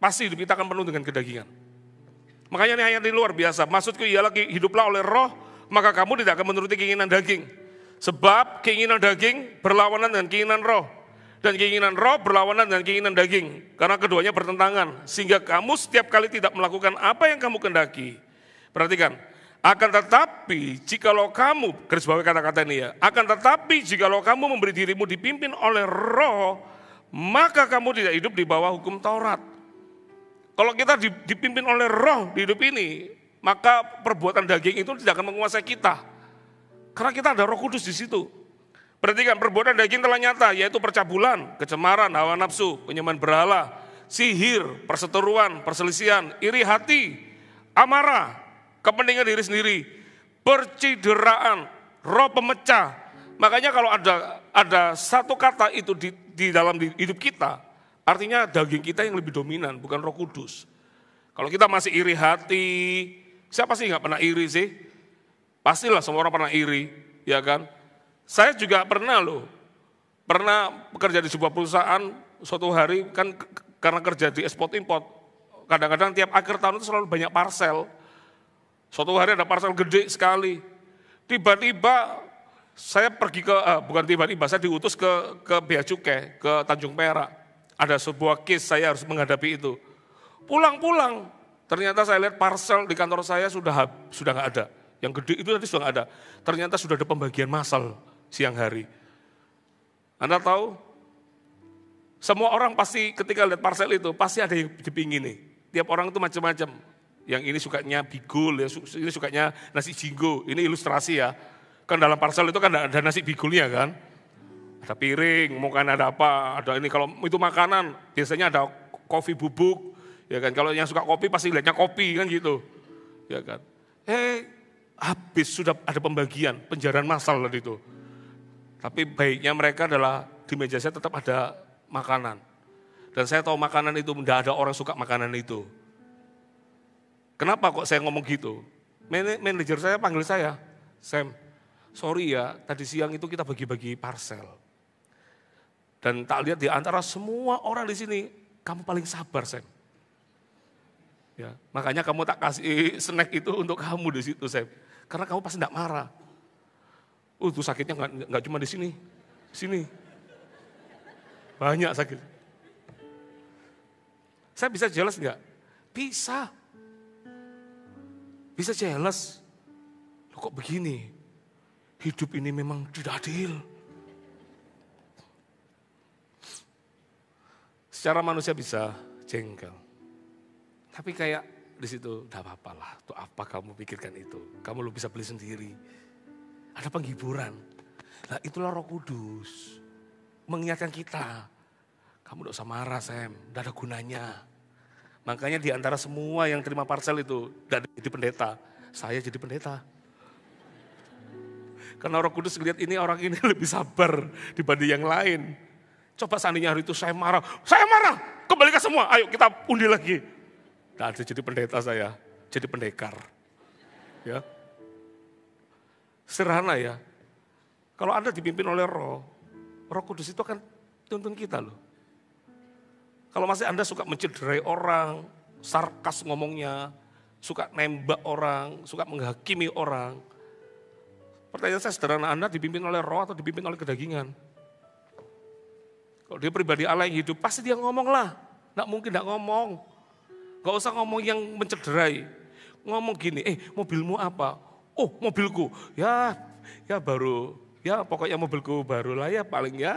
pasti hidup kita akan penuh dengan kedagingan. Makanya ini ayat ini luar biasa, maksudku ialah hiduplah oleh roh, maka kamu tidak akan menuruti keinginan daging. Sebab keinginan daging berlawanan dengan keinginan roh. Dan keinginan roh berlawanan dengan keinginan daging. Karena keduanya bertentangan. Sehingga kamu setiap kali tidak melakukan apa yang kamu kehendaki. Perhatikan. Akan tetapi jikalau kamu, garis bawah kata-kata ini ya. Akan tetapi jikalau kamu memberi dirimu dipimpin oleh roh, maka kamu tidak hidup di bawah hukum Taurat. Kalau kita dipimpin oleh roh di hidup ini, maka perbuatan daging itu tidak akan menguasai kita. Karena kita ada Roh Kudus di situ. Perhatikan, perbuatan daging telah nyata, yaitu percabulan, kecemaran, hawa nafsu, penyembahan berhala, sihir, perseteruan, perselisihan, iri hati, amarah, kepentingan diri sendiri, percideraan, roh pemecah. Makanya kalau ada satu kata itu di dalam hidup kita, artinya daging kita yang lebih dominan, bukan Roh Kudus. Kalau kita masih iri hati, siapa sih nggak pernah iri sih? Pastilah semua orang pernah iri, ya kan? Saya juga pernah bekerja di sebuah perusahaan suatu hari kan karena kerja di ekspor import. Kadang-kadang tiap akhir tahun itu selalu banyak parcel. Suatu hari ada parcel gede sekali. Tiba-tiba saya pergi saya diutus ke Bea Cukai, ke Tanjung Perak. Ada sebuah case saya harus menghadapi itu. Pulang-pulang, ternyata saya lihat parcel di kantor saya sudah nggak ada. Yang gede itu tadi sudah nggak ada. Ternyata sudah ada pembagian massal siang hari. Anda tahu, semua orang pasti ketika lihat parcel itu, pasti ada yang dipingin nih. Tiap orang itu macam-macam. Yang ini sukanya bigul, ini sukanya nasi jinggo, ini ilustrasi ya. Kan dalam parcel itu kan ada nasi bigulnya kan. Ada piring, mungkin ada apa, ada ini. Kalau itu makanan, biasanya ada kopi bubuk. Ya kan, kalau yang suka kopi pasti lihatnya kopi kan gitu. Ya kan. Habis sudah ada pembagian, penjarahan massal tadi itu. Tapi baiknya mereka adalah di meja saya tetap ada makanan. Dan saya tahu makanan itu tidak ada orang suka makanan itu. Kenapa kok saya ngomong gitu? Manajer saya panggil saya, Sam, sorry ya, tadi siang itu kita bagi-bagi parcel. Dan tak lihat di antara semua orang di sini, kamu paling sabar, Sam. Ya, makanya kamu tak kasih snack itu untuk kamu di situ, Sam. Karena kamu pasti tidak marah. Itu sakitnya nggak cuma di sini. Banyak sakit. Saya bisa jelas nggak? Bisa jelas. Loh kok begini? Hidup ini memang tidak adil. Secara manusia bisa jengkel. Tapi kayak di situ, enggak apa-apa lah, tuh apa kamu pikirkan itu. Kamu lu bisa beli sendiri. Ada penghiburan. Nah itulah Roh Kudus. Mengingatkan kita. Kamu enggak usah marah, Sam. Enggak ada gunanya. Makanya di antara semua yang terima parcel itu, enggak jadi pendeta. Saya jadi pendeta. Karena Roh Kudus lihat ini orang ini lebih sabar dibanding yang lain. Coba seandainya hari itu saya marah. Kembalikan semua, ayo kita undi lagi. Nah, jadi pendeta saya, jadi pendekar. Ya. Sederhana ya. Kalau Anda dipimpin oleh Roh Kudus itu akan tuntun kita loh. Kalau masih Anda suka mencederai orang, sarkas ngomongnya, suka nembak orang, suka menghakimi orang. Pertanyaan saya sederhana, Anda dipimpin oleh roh atau dipimpin oleh kedagingan? Kalau dia pribadi Allah yang hidup, pasti dia ngomong lah. Nggak mungkin nggak ngomong. Gak usah ngomong yang mencederai. Ngomong gini, mobilmu apa? Oh, mobilku. Ya baru, ya pokoknya mobilku baru lah ya paling ya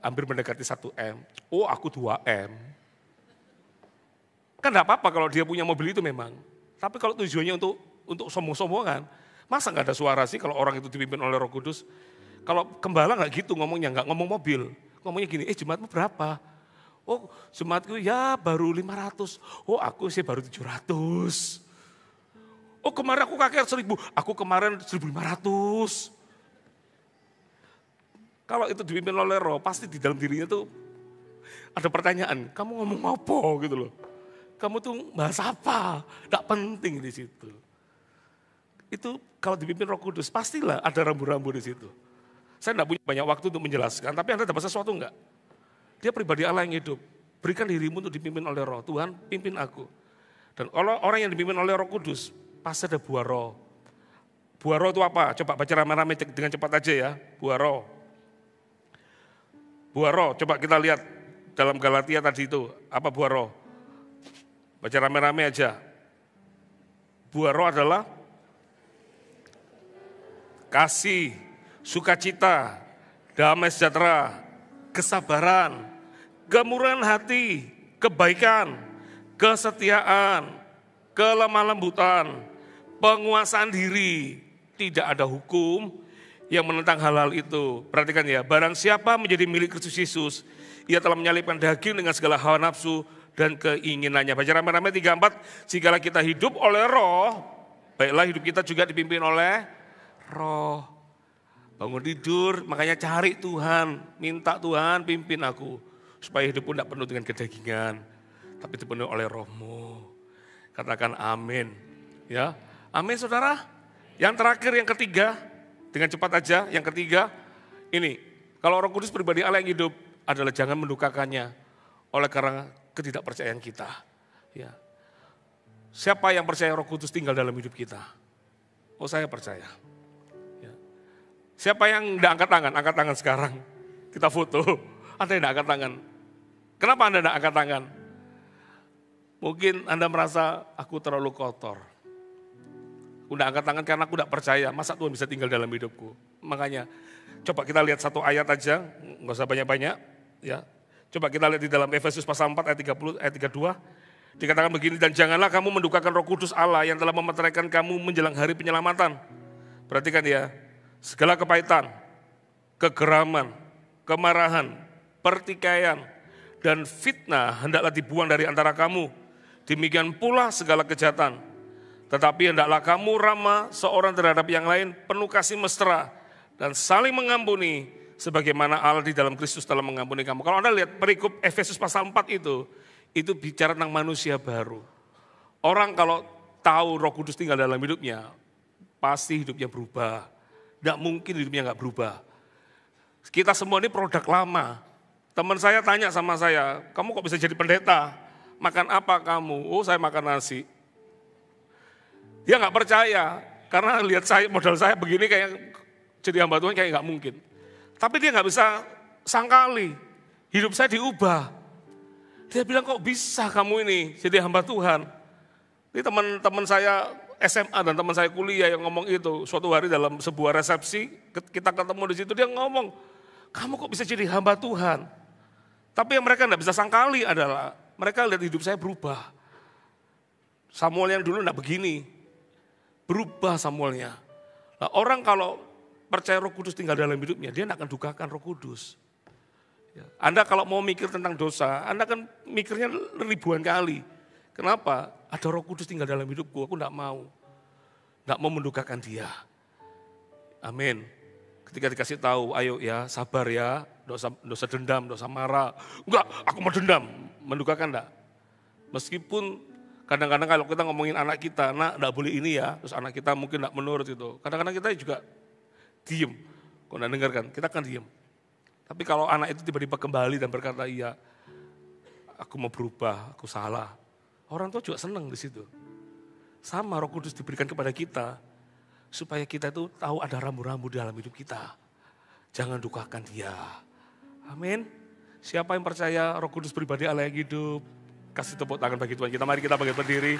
hampir mendekati 1 M. Oh, aku 2 M. Kan enggak apa-apa kalau dia punya mobil itu memang. Tapi kalau tujuannya untuk sombong-sombongan, masa enggak ada suara sih kalau orang itu dipimpin oleh Roh Kudus? Kalau gembala enggak gitu ngomongnya, enggak ngomong mobil. Ngomongnya gini, jemaatmu berapa? Oh, jemaatku ya baru 500. Oh, aku sih baru 700. Oh, kemarin aku kakek 1000. Aku kemarin 1500. Kalau itu dipimpin oleh Roh, pasti di dalam dirinya tuh ada pertanyaan, kamu ngomong apa gitu loh. Kamu tuh bahas apa? Gak penting di situ. Itu kalau dipimpin Roh Kudus, pastilah ada rambu-rambu di situ. Saya enggak punya banyak waktu untuk menjelaskan, tapi Anda dapat sesuatu enggak? Dia pribadi Allah yang hidup. Berikan dirimu untuk dipimpin oleh Roh. Tuhan, pimpin aku. Dan kalau orang yang dipimpin oleh Roh Kudus, pasti ada buah roh. Buah roh itu apa? Coba baca rame-rame dengan cepat aja ya. Buah roh. Buah roh, coba kita lihat dalam Galatia tadi itu. Apa buah roh? Baca rame-rame aja. Buah roh adalah kasih, sukacita, damai sejahtera, kesabaran, kemurahan hati, kebaikan, kesetiaan, kelemah lembutan, penguasaan diri. Tidak ada hukum yang menentang hal-hal itu. Perhatikan ya, barang siapa menjadi milik Kristus Yesus, ia telah menyalibkan daging dengan segala hawa nafsu dan keinginannya. Baca rame-rame 3-4, jikalau kita hidup oleh Roh, baiklah hidup kita juga dipimpin oleh Roh. Bangun tidur, makanya cari Tuhan, minta Tuhan pimpin aku. Supaya hidupku tidak penuh dengan kedagingan, tapi dipenuhi oleh Roh-Mu. Katakan amin. Ya, amin saudara. Yang terakhir, yang ketiga, dengan cepat aja, yang ketiga, ini, kalau Roh Kudus pribadi Allah yang hidup, adalah jangan mendukakannya oleh karena ketidakpercayaan kita. Ya. Siapa yang percaya Roh Kudus tinggal dalam hidup kita? Oh, saya percaya. Ya. Siapa yang tidak angkat tangan? Angkat tangan sekarang. Kita foto. Ada yang tidak angkat tangan. Kenapa Anda tidak angkat tangan? Mungkin Anda merasa aku terlalu kotor. Aku tidak angkat tangan karena aku tidak percaya. Masa Tuhan bisa tinggal dalam hidupku? Makanya coba kita lihat satu ayat aja. Nggak usah banyak-banyak. Ya. Coba kita lihat di dalam Efesus pasal 4 ayat 30, ayat 32. Dikatakan begini, dan janganlah kamu mendukakan Roh Kudus Allah yang telah memeteraikan kamu menjelang hari penyelamatan. Perhatikan ya, segala kepahitan, kegeraman, kemarahan, pertikaian, dan fitnah hendaklah dibuang dari antara kamu. Demikian pula segala kejahatan. Tetapi hendaklah kamu ramah seorang terhadap yang lain, penuh kasih mesra, dan saling mengampuni, sebagaimana Allah di dalam Kristus telah mengampuni kamu. Kalau Anda lihat perikop Efesus pasal 4 itu bicara tentang manusia baru. Orang kalau tahu Roh Kudus tinggal dalam hidupnya, pasti hidupnya berubah. Tidak mungkin hidupnya nggak berubah. Kita semua ini produk lama. Teman saya tanya sama saya, kamu kok bisa jadi pendeta? Makan apa kamu? Oh, saya makan nasi. Dia nggak percaya, karena lihat saya, modal saya begini kayak jadi hamba Tuhan kayak nggak mungkin. Tapi dia nggak bisa sangkali, hidup saya diubah. Dia bilang, kok bisa kamu ini jadi hamba Tuhan? Ini teman-teman saya SMA dan teman saya kuliah yang ngomong itu. Suatu hari dalam sebuah resepsi, kita ketemu di situ, dia ngomong, kamu kok bisa jadi hamba Tuhan? Tapi yang mereka tidak bisa sangkali adalah, mereka lihat hidup saya berubah. Samuel yang dulu tidak begini, berubah Samuelnya. Nah, orang kalau percaya Roh Kudus tinggal dalam hidupnya, dia tidak akan dukakan Roh Kudus. Ya. Anda kalau mau mikir tentang dosa, Anda kan mikirnya ribuan kali. Kenapa? Ada Roh Kudus tinggal dalam hidupku, aku tidak mau. Tidak mau mendukakan dia. Amin. Ketika dikasih tahu, ayo ya sabar ya, dosa dendam, dosa marah. Enggak, aku mau dendam, mendukakan enggak. Meskipun kadang-kadang kalau kita ngomongin anak kita, nak enggak boleh ini ya, terus anak kita mungkin enggak menurut itu. Kadang-kadang kita juga diem, kalau enggak dengarkan, kita akan diem. Tapi kalau anak itu tiba-tiba kembali dan berkata, iya, aku mau berubah, aku salah. Orang tua juga senang di situ. Sama Roh Kudus diberikan kepada kita, supaya kita itu tahu ada rambu-rambu dalam hidup kita. Jangan dukakan dia. Amin. Siapa yang percaya Roh Kudus pribadi Allah yang hidup, kasih tepuk tangan bagi Tuhan kita. Mari kita bangkit berdiri.